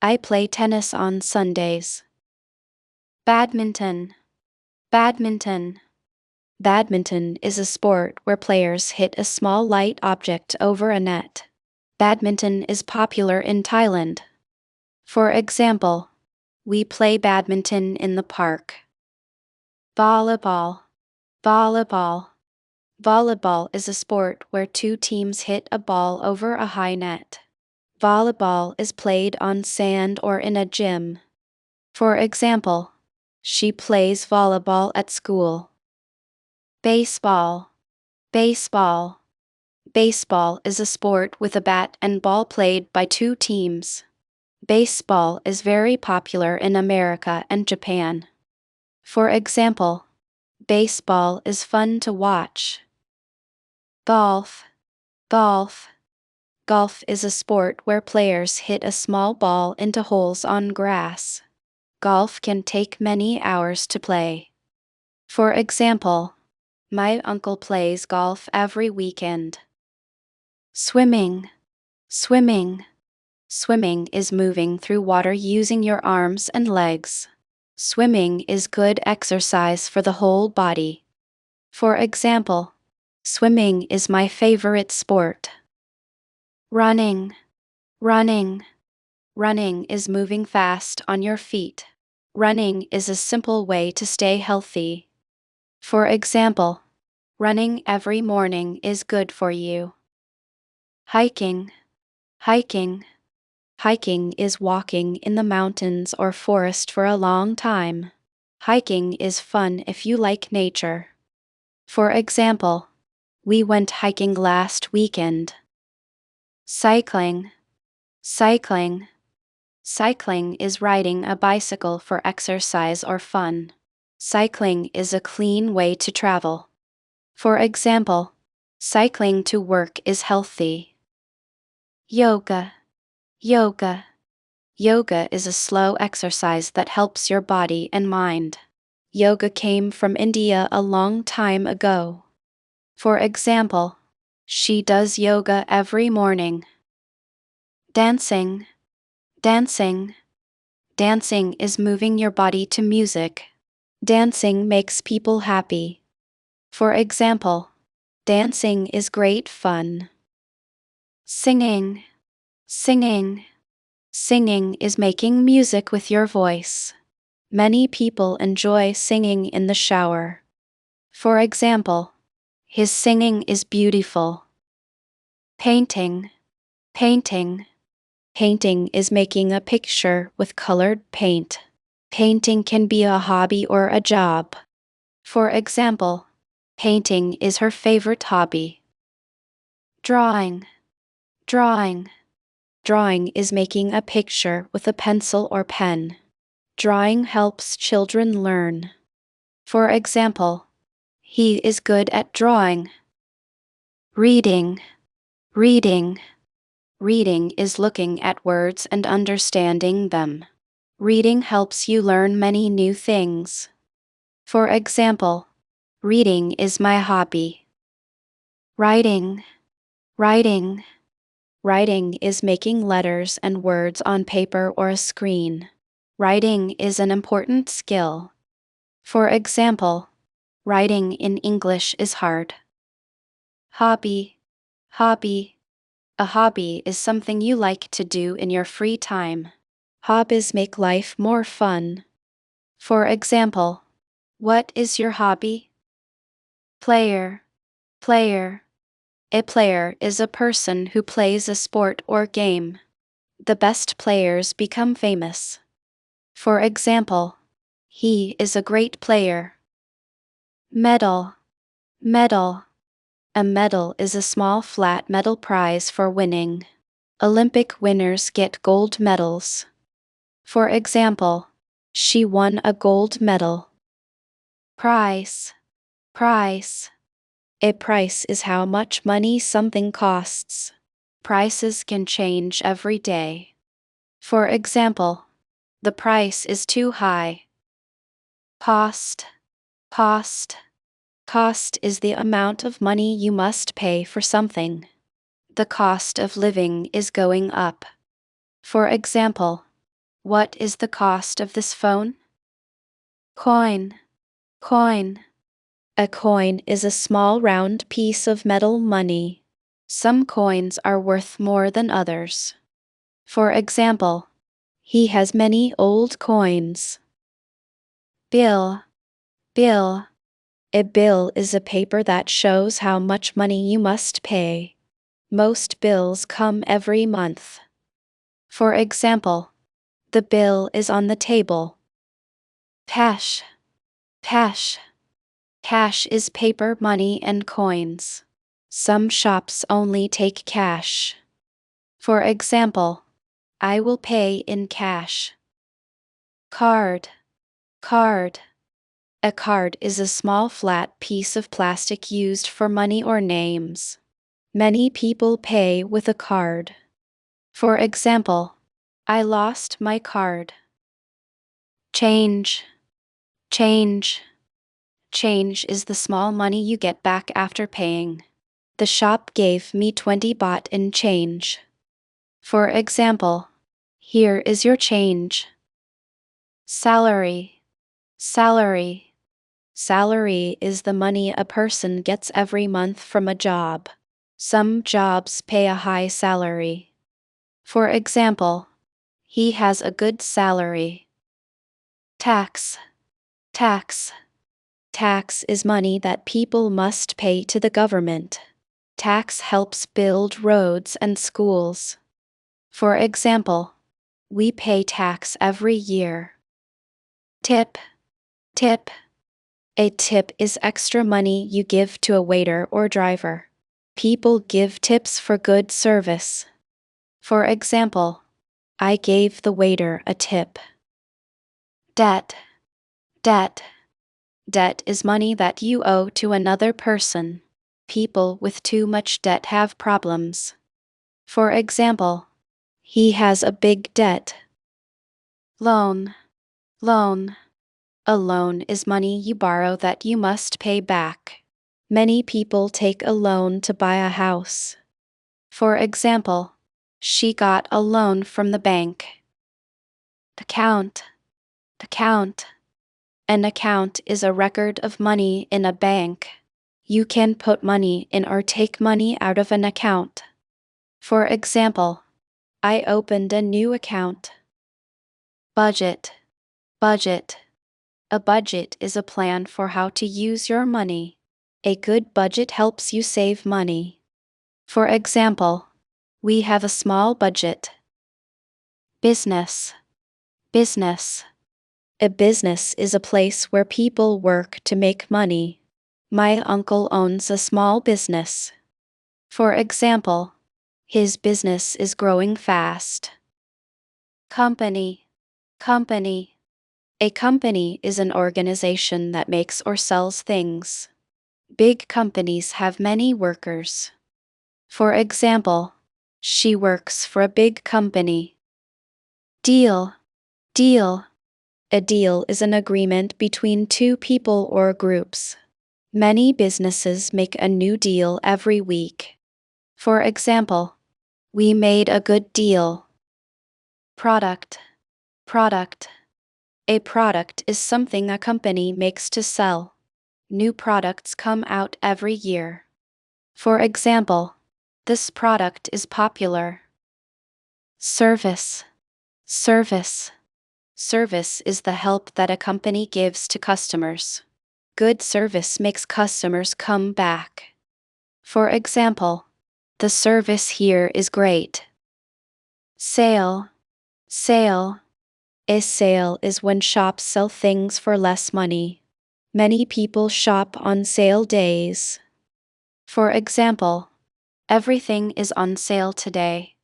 I play tennis on Sundays. Badminton. Badminton. Badminton is a sport where players hit a small light object over a net. Badminton is popular in Thailand. For example, we play badminton in the park. Volleyball. Volleyball. Volleyball is a sport where two teams hit a ball over a high net. Volleyball is played on sand or in a gym. For example, she plays volleyball at school. Baseball. Baseball. Baseball is a sport with a bat and ball played by two teams. Baseball is very popular in America and Japan. For example, baseball is fun to watch. Golf. Golf. Golf is a sport where players hit a small ball into holes on grass. Golf can take many hours to play. For example, my uncle plays golf every weekend. Swimming. Swimming. Swimming is moving through water using your arms and legs. Swimming is good exercise for the whole body. For example, swimming is my favorite sport. Running. Running. Running is moving fast on your feet. Running is a simple way to stay healthy. For example, running every morning is good for you. Hiking. Hiking. Hiking is walking in the mountains or forest for a long time. Hiking is fun if you like nature. For example, we went hiking last weekend. Cycling. Cycling. Cycling is riding a bicycle for exercise or fun. Cycling is a clean way to travel. For example, cycling to work is healthy. Yoga. Yoga. Yoga is a slow exercise that helps your body and mind. Yoga came from India a long time ago. For example, she does yoga every morning. Dancing. Dancing. Dancing is moving your body to music. Dancing makes people happy. For example, dancing is great fun. Singing. Singing. Singing is making music with your voice. Many people enjoy singing in the shower. For example, his singing is beautiful. Painting. Painting. Painting is making a picture with colored paint. Painting can be a hobby or a job. For example, painting is her favorite hobby. Drawing. Drawing. Drawing is making a picture with a pencil or pen. Drawing helps children learn. For example, he is good at drawing. Reading. Reading. Reading is looking at words and understanding them. Reading helps you learn many new things. For example, reading is my hobby. Writing. Writing. Writing is making letters and words on paper or a screen. Writing is an important skill. For example, writing in English is hard. Hobby. Hobby. A hobby is something you like to do in your free time. Hobbies make life more fun. For example, what is your hobby? Player, player. A player is a person who plays a sport or game. The best players become famous. For example, he is a great player. Medal, medal. A medal is a small flat metal prize for winning. Olympic winners get gold medals. For example, she won a gold medal. Price, price. A price is how much money something costs. Prices can change every day. For example, the price is too high. Cost, cost. Cost is the amount of money you must pay for something. The cost of living is going up. For example, what is the cost of this phone? Coin, coin. A coin is a small round piece of metal money. Some coins are worth more than others. For example, he has many old coins. Bill, bill. A bill is a paper that shows how much money you must pay. Most bills come every month. For example, the bill is on the table. Cash, cash. Cash is paper money and coins. Some shops only take cash. For example, I will pay in cash. Card, card. A card is a small flat piece of plastic used for money or names. Many people pay with a card. For example, I lost my card. Change, change. Change is the small money you get back after paying. The shop gave me 20 baht in change. For example, here is your change. Salary, salary. Salary is the money a person gets every month from a job. Some jobs pay a high salary. For example, he has a good salary. Tax, tax. Tax is money that people must pay to the government. Tax helps build roads and schools. For example, we pay tax every year. Tip, tip. A tip is extra money you give to a waiter or driver. People give tips for good service. For example, I gave the waiter a tip. Debt, debt. Debt is money that you owe to another person. People with too much debt have problems. For example, he has a big debt. Loan, loan. A loan is money you borrow that you must pay back. Many people take a loan to buy a house. For example, she got a loan from the bank. Account, account. An account is a record of money in a bank. You can put money in or take money out of an account. For example, I opened a new account. Budget, budget. A budget is a plan for how to use your money. A good budget helps you save money. For example, we have a small budget. Business, business. A business is a place where people work to make money. My uncle owns a small business. For example, his business is growing fast. Company, company. A company is an organization that makes or sells things. Big companies have many workers. For example, she works for a big company. Deal, deal. A deal is an agreement between two people or groups. Many businesses make a new deal every week. For example, we made a good deal. Product, product. A product is something a company makes to sell. New products come out every year. For example, this product is popular. Service, service. Service is the help that a company gives to customers. good service makes customers come back. For example, the service here is great. Sale, sale. A sale is when shops sell things for less money. Many people shop on sale days. For example, everything is on sale today.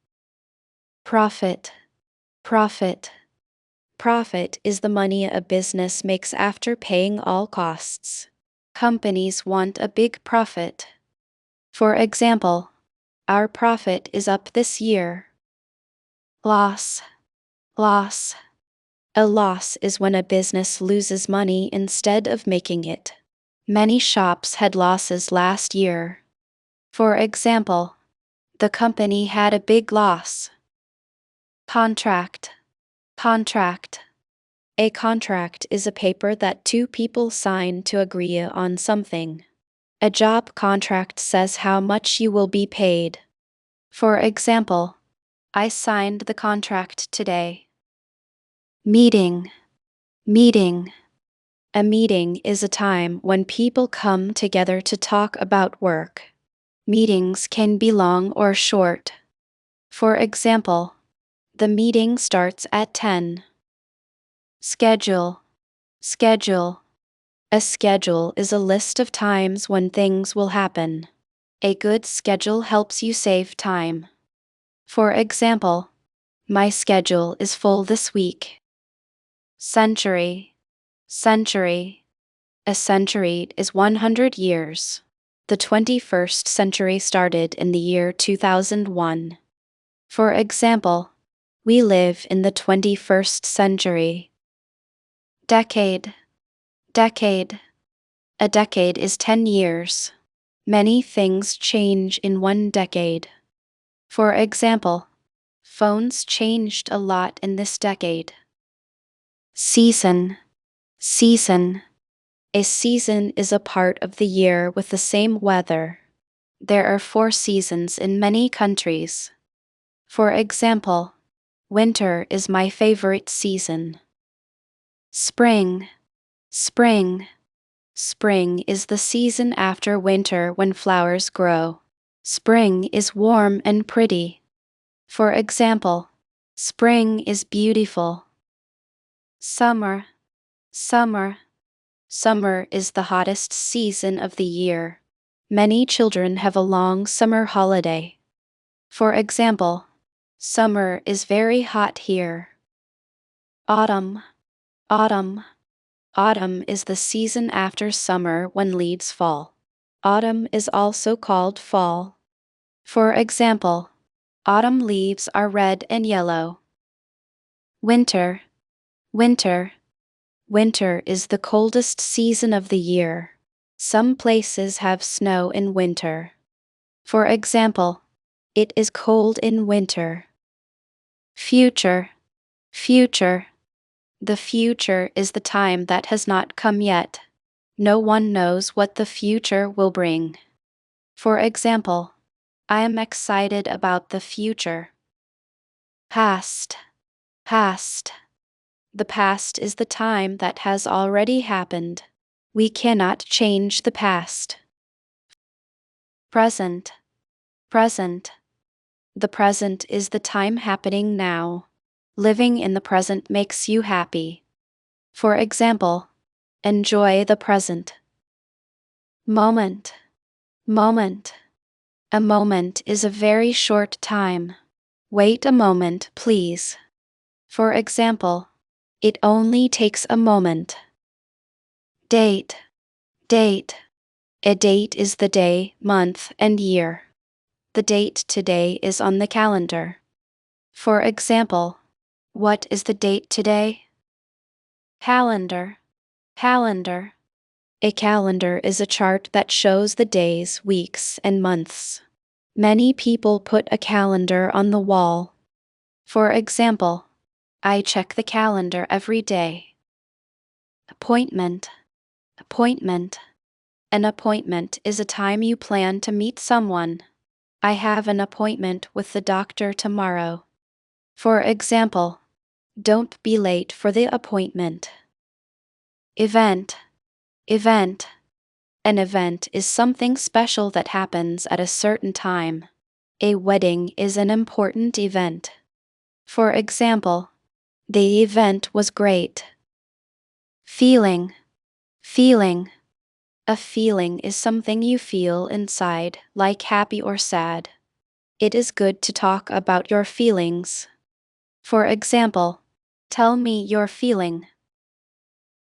Profit, profit. Profit is the money a business makes after paying all costs. Companies want a big profit. For example, our profit is up this year. Loss, loss. A loss is when a business loses money instead of making it. Many shops had losses last year. For example, the company had a big loss. Contract, contract. A contract is a paper that two people sign to agree on something. A job contract says how much you will be paid. For example, I signed the contract today. Meeting, meeting. A meeting is a time when people come together to talk about work. Meetings can be long or short. For example, the meeting starts at 10. Schedule, schedule. A schedule is a list of times when things will happen. A good schedule helps you save time. For example, my schedule is full this week. Century, century. A century is 100 years. The 21st century started in the year 2001. For example, we live in the 21st century. Decade, decade. A decade is 10 years. Many things change in one decade. For example, phones changed a lot in this decade. Season, season. A season is a part of the year with the same weather. There are 4 seasons in many countries. For example, winter is my favorite season. Spring, spring. Spring is the season after winter when flowers grow. Spring is warm and pretty. For example, spring is beautiful. Summer, summer. Summer is the hottest season of the year. Many children have a long summer holiday. For example, summer is very hot here. Autumn, autumn. Autumn is the season after summer when leaves fall. Autumn is also called fall. For example, autumn leaves are red and yellow. Winter, winter. Winter is the coldest season of the year. Some places have snow in winter. For example, it is cold in winter. Future, future. The future is the time that has not come yet. No one knows what the future will bring. For example, I am excited about the future. Past, past. The past is the time that has already happened. We cannot change the past. Present, present. The present is the time happening now. Living in the present makes you happy. For example, enjoy the present. Moment, moment. A moment is a very short time. Wait a moment, please. For example, it only takes a moment. Date, date. A date is the day, month, and year. The date today is on the calendar. For example, what is the date today? Calendar, calendar. A calendar is a chart that shows the days, weeks, and months. Many people put a calendar on the wall. For example, I check the calendar every day. Appointment, appointment. An appointment is a time you plan to meet someone. I have an appointment with the doctor tomorrow. For example, don't be late for the appointment. Event, Event. An event is something special that happens at a certain time. A wedding is an important event. For example, the event was great. Feeling. Feeling. A feeling is something you feel inside, like happy or sad. It is good to talk about your feelings. For example, tell me your feeling.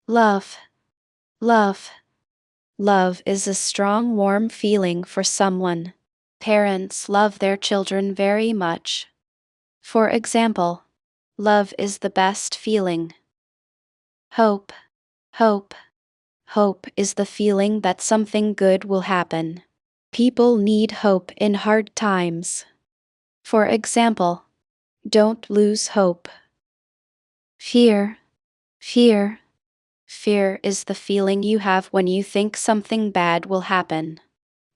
Love. Love. Love is a strong, warm feeling for someone. Parents love their children very much. For example, love is the best feeling. Hope. Hope. Hope is the feeling that something good will happen. People need hope in hard times. For example, don't lose hope. Fear. Fear. Fear is the feeling you have when you think something bad will happen.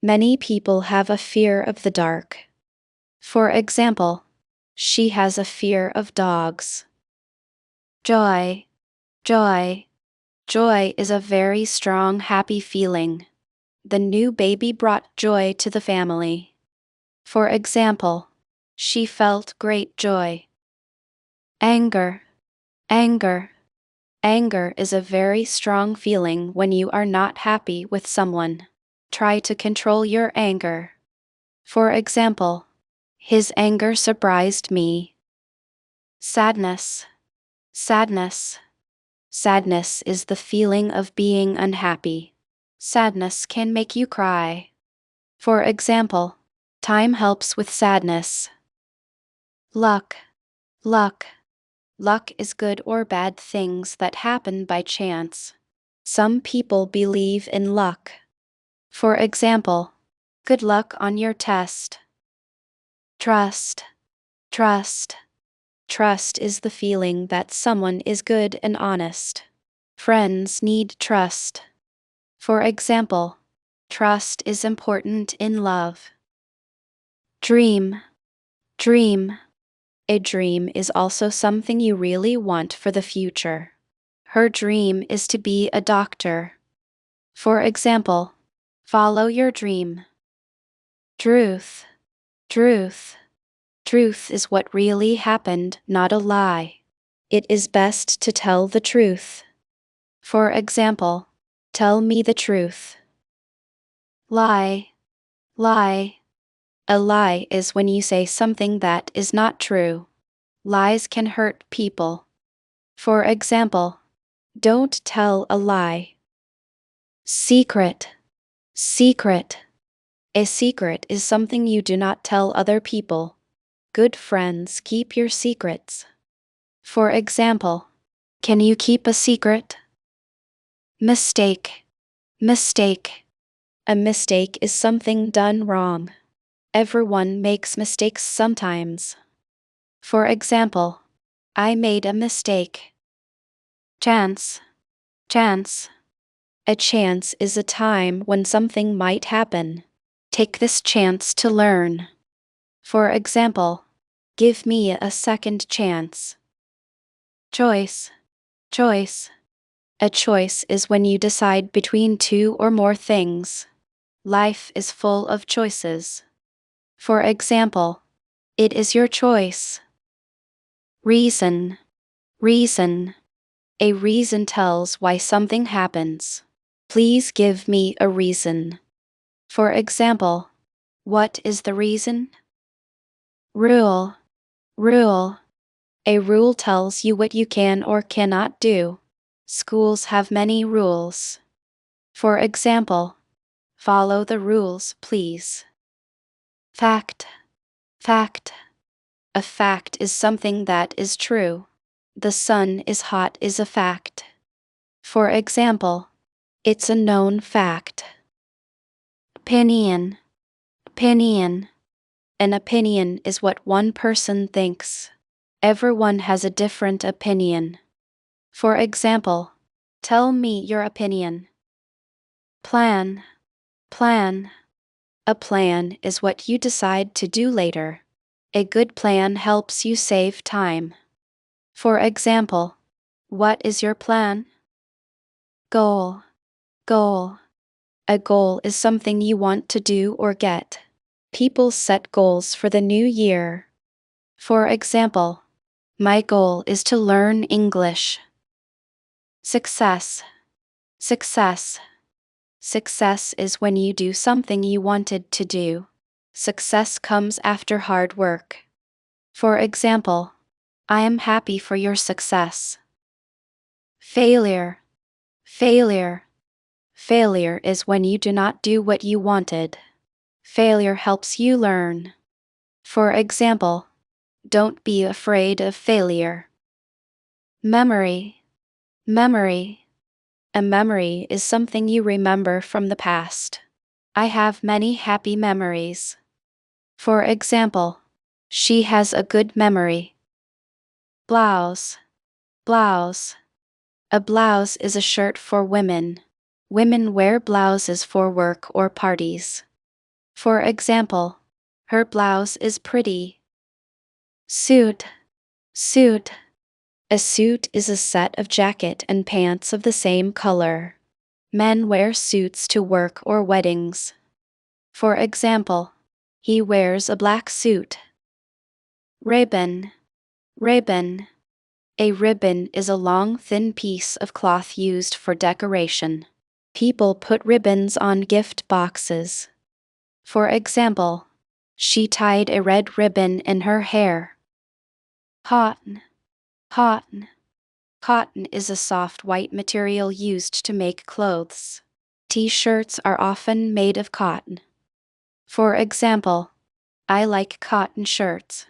Many people have a fear of the dark. For example, she has a fear of dogs. Joy. Joy. Joy is a very strong, happy feeling. The new baby brought joy to the family. For example, she felt great joy. Anger. Anger. Anger is a very strong feeling when you are not happy with someone. Try to control your anger. For example, his anger surprised me. Sadness. Sadness. Sadness is the feeling of being unhappy. Sadness can make you cry. For example, time helps with sadness. Luck. Luck. Luck is good or bad things that happen by chance. Some people believe in luck. For example, good luck on your test. Trust. Trust. Trust is the feeling that someone is good and honest. Friends need trust. For example, trust is important in love. Dream. Dream. A dream is also something you really want for the future. Her dream is to be a doctor. For example, follow your dream. Truth. Truth. Truth is what really happened, not a lie. It is best to tell the truth. For example, tell me the truth. Lie. Lie. A lie is when you say something that is not true. Lies can hurt people. For example, don't tell a lie. Secret. Secret. A secret is something you do not tell other people. Good friends keep your secrets. For example, can you keep a secret? Mistake. Mistake. A mistake is something done wrong. Everyone makes mistakes sometimes. For example, I made a mistake. Chance. Chance. A chance is a time when something might happen. Take this chance to learn. For example, give me a second chance. Choice. Choice. A choice is when you decide between two or more things. Life is full of choices. For example, it is your choice. Reason. Reason. A reason tells why something happens. Please give me a reason. For example, what is the reason? Rule. Rule. A rule tells you what you can or cannot do. Schools have many rules. For example, follow the rules, please. Fact. Fact. A fact is something that is true. The sun is hot is a fact. For example, it's a known fact. Opinion. Opinion. An opinion is what one person thinks. Everyone has a different opinion. For example, tell me your opinion. Plan. Plan. A plan is what you decide to do later. A good plan helps you save time. For example, what is your plan? Goal. Goal. A goal is something you want to do or get. People set goals for the new year. For example, my goal is to learn English. Success. Success. Success is when you do something you wanted to do. Success comes after hard work. For example, I am happy for your success. Failure. Failure. Failure is when you do not do what you wanted. Failure helps you learn. For example, don't be afraid of failure. Memory. Memory. A memory is something you remember from the past. I have many happy memories. For example, she has a good memory. Blouse. Blouse. A blouse is a shirt for women. Women wear blouses for work or parties. For example, her blouse is pretty. Suit. Suit. A suit is a set of jacket and pants of the same color. Men wear suits to work or weddings. For example, he wears a black suit. Ribbon. Ribbon. A ribbon is a long, thin piece of cloth used for decoration. People put ribbons on gift boxes. For example, she tied a red ribbon in her hair. Cotton. Cotton. Cotton is a soft white material used to make clothes. T-shirts are often made of cotton. For example, I like cotton shirts.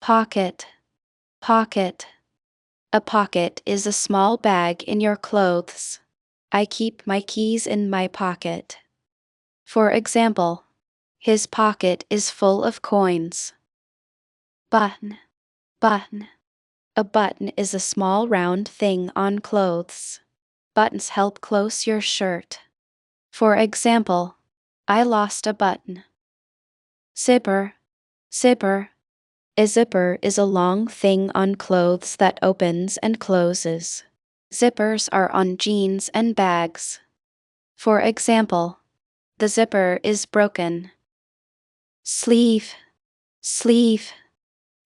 Pocket. Pocket. A pocket is a small bag in your clothes. I keep my keys in my pocket. For example, his pocket is full of coins. Button. Button. A button is a small round thing on clothes. Buttons help close your shirt. For example, I lost a button. Zipper. Zipper. A zipper is a long thing on clothes that opens and closes. Zippers are on jeans and bags. For example, the zipper is broken. Sleeve. Sleeve.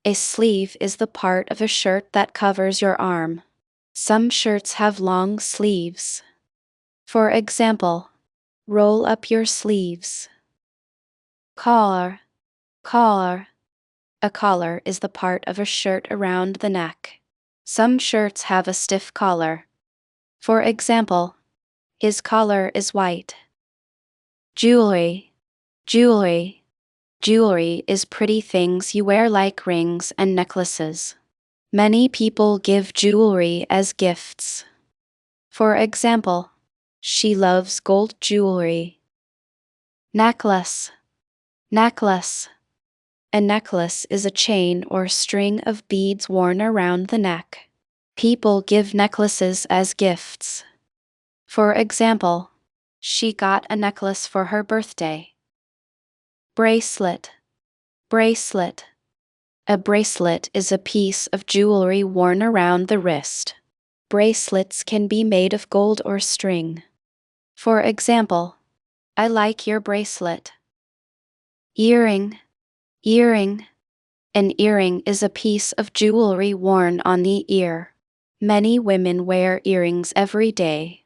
A sleeve is the part of a shirt that covers your arm. Some shirts have long sleeves. For example, roll up your sleeves. Collar. Collar. A collar is the part of a shirt around the neck. Some shirts have a stiff collar. For example, his collar is white. Jewelry. Jewelry. Jewelry is pretty things you wear like rings and necklaces. Many people give jewelry as gifts. For example, she loves gold jewelry. Necklace. Necklace. A necklace is a chain or string of beads worn around the neck. People give necklaces as gifts. For example, she got a necklace for her birthday. Bracelet. Bracelet. A bracelet is a piece of jewelry worn around the wrist. Bracelets can be made of gold or string. For example, I like your bracelet. Earring. Earring. An earring is a piece of jewelry worn on the ear. Many women wear earrings every day.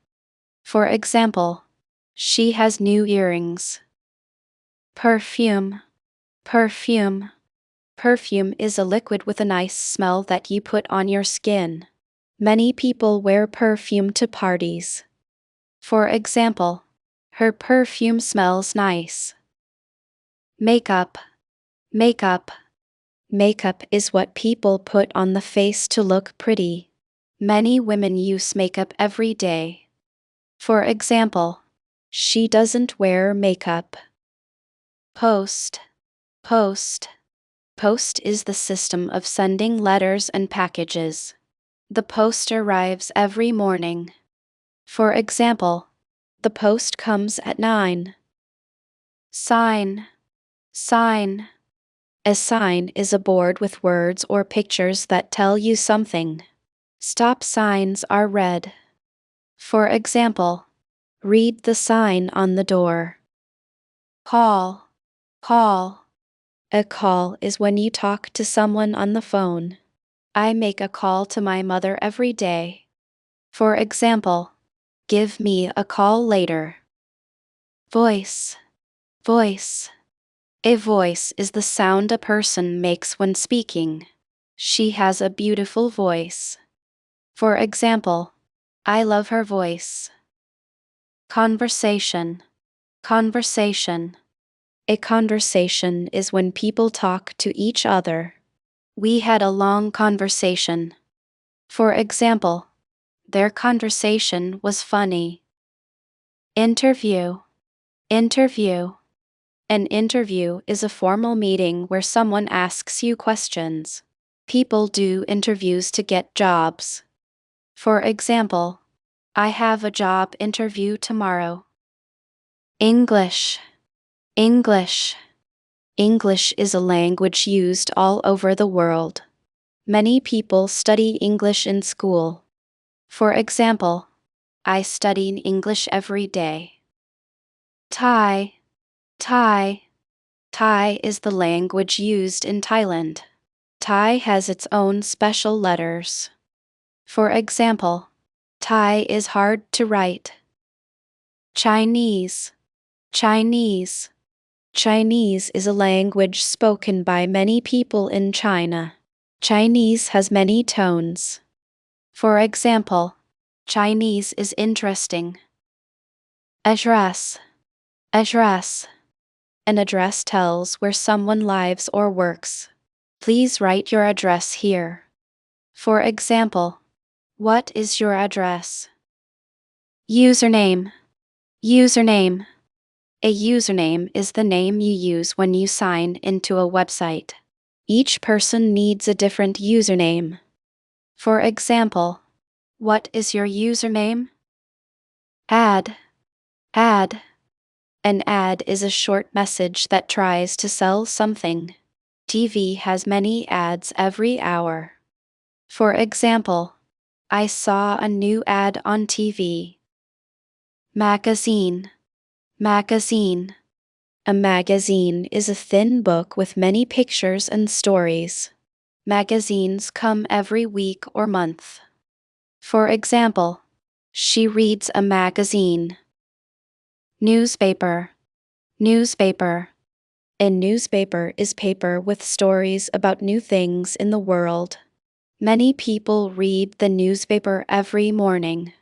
For example, she has new earrings. Perfume. Perfume. Perfume is a liquid with a nice smell that you put on your skin. Many people wear perfume to parties. For example, her perfume smells nice. Makeup. Makeup. Makeup is what people put on the face to look pretty. Many women use makeup every day. For example, she doesn't wear makeup. Post. Post. Post is the system of sending letters and packages. The post arrives every morning. For example, the post comes at 9. Sign. Sign. A sign is a board with words or pictures that tell you something. Stop signs are red. For example, Read the sign on the door. Call. Call. A call is when you talk to someone on the phone. I make a call to my mother every day. For example, give me a call later. Voice. Voice. A voice is the sound a person makes when speaking. She has a beautiful voice. For example, I love her voice. Conversation. Conversation. A conversation is when people talk to each other. We had a long conversation. For example, their conversation was funny. Interview. Interview. An interview is a formal meeting where someone asks you questions. People do interviews to get jobs. For example, I have a job interview tomorrow. English. English. English is a language used all over the world. Many people study English in school. For example, I study English every day. Thai. Thai. Thai is the language used in Thailand. Thai has its own special letters. For example, Thai is hard to write. Chinese. Chinese. Chinese is a language spoken by many people in China. Chinese has many tones. For example, Chinese is interesting. Address. Address. An address tells where someone lives or works. Please write your address here. For example, what is your address? Username. Username. A username is the name you use when you sign into a website. Each person needs a different username. For example, what is your username? Ad. Ad. An ad is a short message that tries to sell something. TV has many ads every hour. For example, I saw a new ad on TV. Magazine. Magazine. A magazine is a thin book with many pictures and stories. Magazines come every week or month. For example, she reads a magazine. Newspaper. Newspaper. A newspaper is paper with stories about new things in the world. Many people read the newspaper every morning.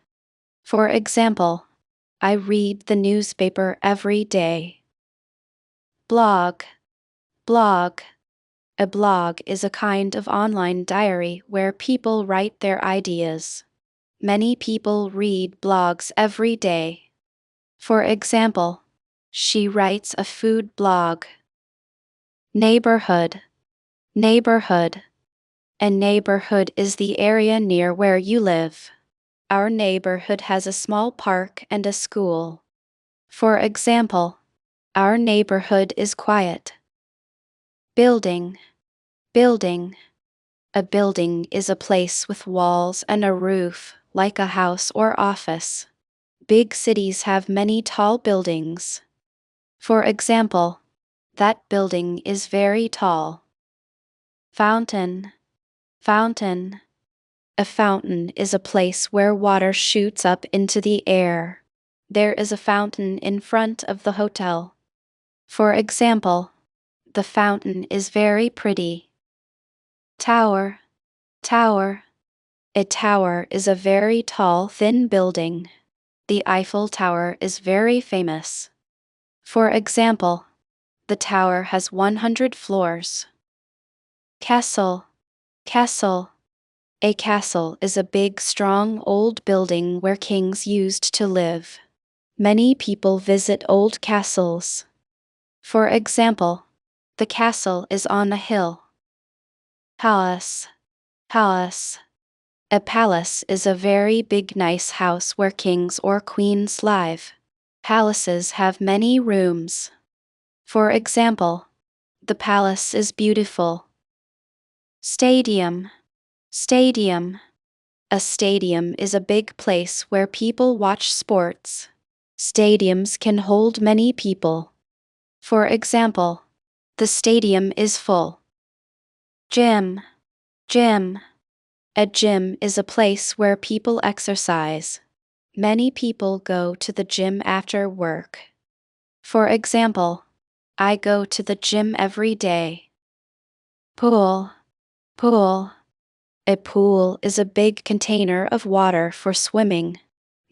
For example, I read the newspaper every day. Blog. Blog. A blog is a kind of online diary where people write their ideas. Many people read blogs every day. For example, she writes a food blog. Neighborhood. Neighborhood. A neighborhood is the area near where you live. Our neighborhood has a small park and a school. For example, our neighborhood is quiet. Building. Building. A building is a place with walls and a roof, like a house or office. Big cities have many tall buildings. For example, that building is very tall. Fountain. Fountain. A fountain is a place where water shoots up into the air. There is a fountain in front of the hotel. For example, the fountain is very pretty. Tower. Tower. A tower is a very tall, thin building. The Eiffel Tower is very famous. For example, the tower has 100 floors. Castle. Castle. A castle is a big, strong, old building where kings used to live. Many people visit old castles. For example, the castle is on a hill. Palace. Palace. A palace is a very big, nice house where kings or queens live. Palaces have many rooms. For example, the palace is beautiful. Stadium. Stadium. A stadium is a big place where people watch sports. Stadiums can hold many people. For example, the stadium is full. Gym. Gym. A gym is a place where people exercise. Many people go to the gym after work. For example, I go to the gym every day. Pool. Pool. A pool is a big container of water for swimming.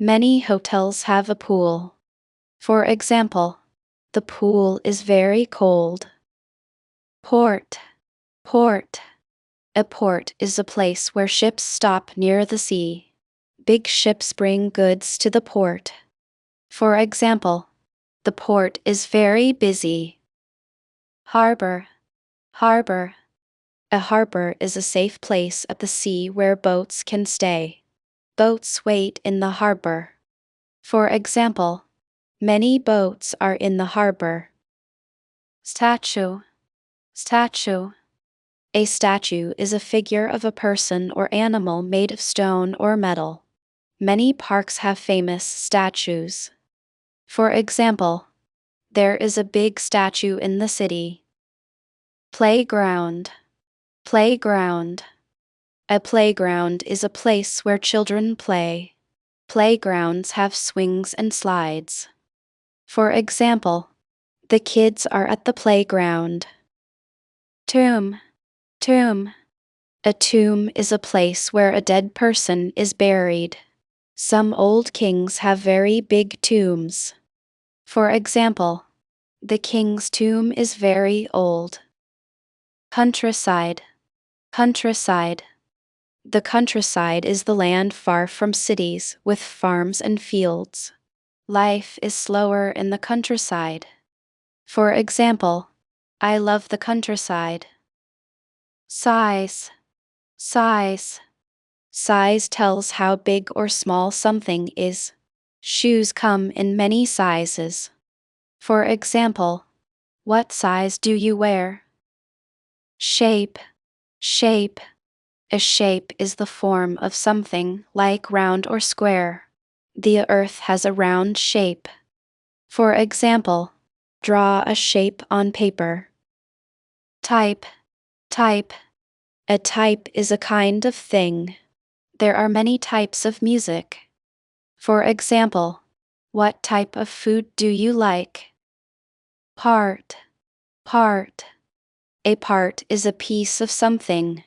Many hotels have a pool. For example, the pool is very cold. Port. Port. A port is a place where ships stop near the sea. Big ships bring goods to the port. For example, the port is very busy. Harbor. Harbor. A harbor is a safe place at the sea where boats can stay. Boats wait in the harbor. For example, many boats are in the harbor. Statue. Statue. A statue is a figure of a person or animal made of stone or metal. Many parks have famous statues. For example, there is a big statue in the city. Playground. Playground. A playground is a place where children play. Playgrounds have swings and slides. For example, the kids are at the playground. Tomb. Tomb. A tomb is a place where a dead person is buried. Some old kings have very big tombs. For example, the king's tomb is very old. Countryside. Countryside. The countryside is the land far from cities with farms and fields. Life is slower in the countryside. For example, I love the countryside. Size. Size. Size tells how big or small something is. Shoes come in many sizes. For example, what size do you wear? Shape. Shape. A shape is the form of something like round or square. The earth has a round shape. For example, draw a shape on paper. Type. Type. A type is a kind of thing. There are many types of music. For example, what type of food do you like? Part. Part. A part is a piece of something.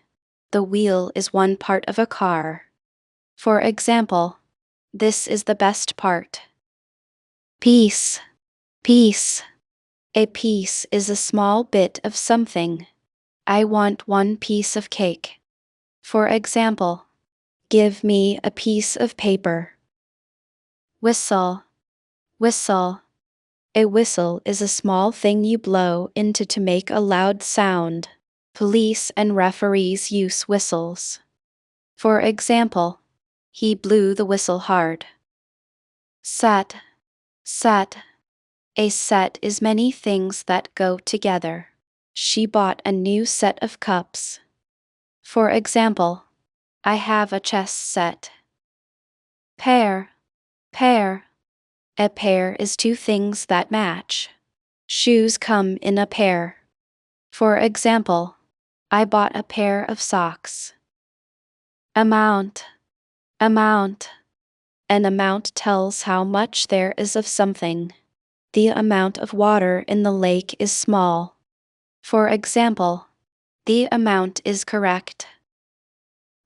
The wheel is one part of a car. For example, this is the best part. Piece. Piece. A piece is a small bit of something. I want one piece of cake. For example, give me a piece of paper. Whistle. Whistle. A whistle is a small thing you blow into to make a loud sound. Police and referees use whistles. For example, he blew the whistle hard. Set. Set. A set is many things that go together. She bought a new set of cups. For example, I have a chess set. Pair. Pair. A pair is two things that match. Shoes come in a pair. For example, I bought a pair of socks. Amount. Amount. An amount tells how much there is of something. The amount of water in the lake is small. For example, the amount is correct.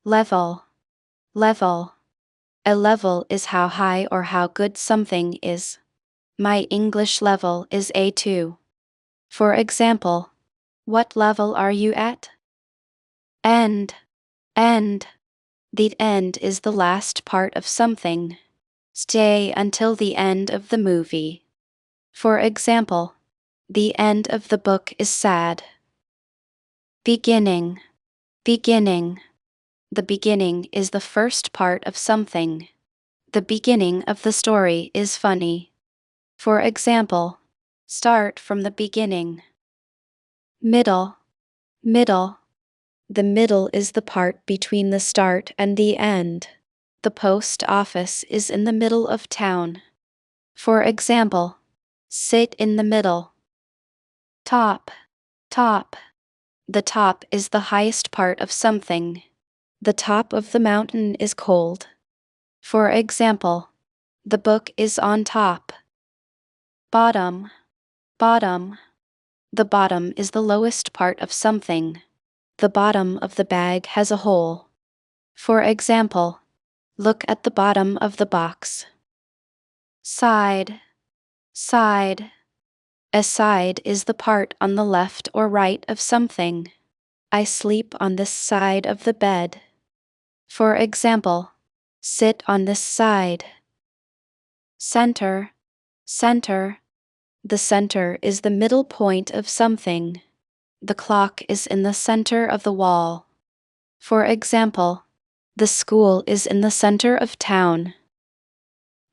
Level. Level. A level is how high or how good something is. My English level is A2. For example, what level are you at? End. End. The end is the last part of something. Stay until the end of the movie. For example, the end of the book is sad. Beginning. Beginning. The beginning is the first part of something. The beginning of the story is funny. For example, start from the beginning. Middle. Middle. The middle is the part between the start and the end. The post office is in the middle of town. For example, sit in the middle. Top, top. The top is the highest part of something. The top of the mountain is cold. For example, the book is on top. Bottom, bottom. The bottom is the lowest part of something. The bottom of the bag has a hole. For example, look at the bottom of the box. Side, side. A side is the part on the left or right of something. I sleep on this side of the bed. For example, sit on this side. Center, center. The center is the middle point of something. The clock is in the center of the wall. For example, the school is in the center of town.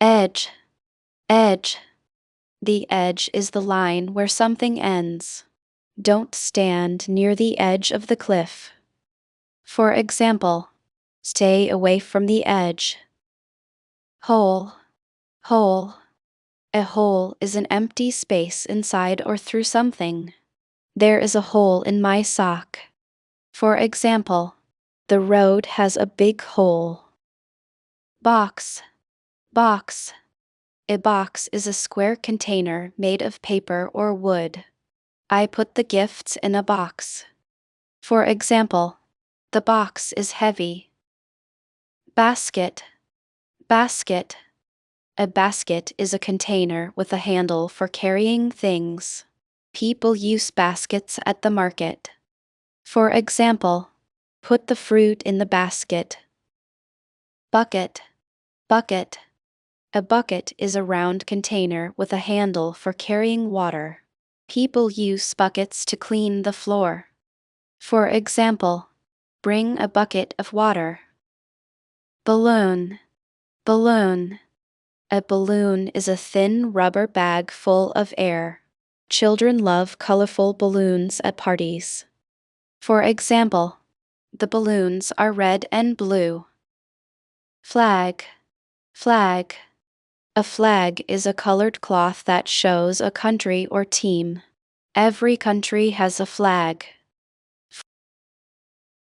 Edge, edge. The edge is the line where something ends. Don't stand near the edge of the cliff. For example, stay away from the edge. Hole, hole. A hole is an empty space inside or through something. There is a hole in my sock. For example, the road has a big hole. Box, box. A box is a square container made of paper or wood. I put the gifts in a box. For example, the box is heavy. Basket, basket. A basket is a container with a handle for carrying things. People use baskets at the market. For example, put the fruit in the basket. Bucket, bucket. A bucket is a round container with a handle for carrying water. People use buckets to clean the floor. For example, bring a bucket of water. Balloon, balloon. A balloon is a thin rubber bag full of air. Children love colorful balloons at parties. For example, the balloons are red and blue. Flag, flag. A flag is a colored cloth that shows a country or team. Every country has a flag.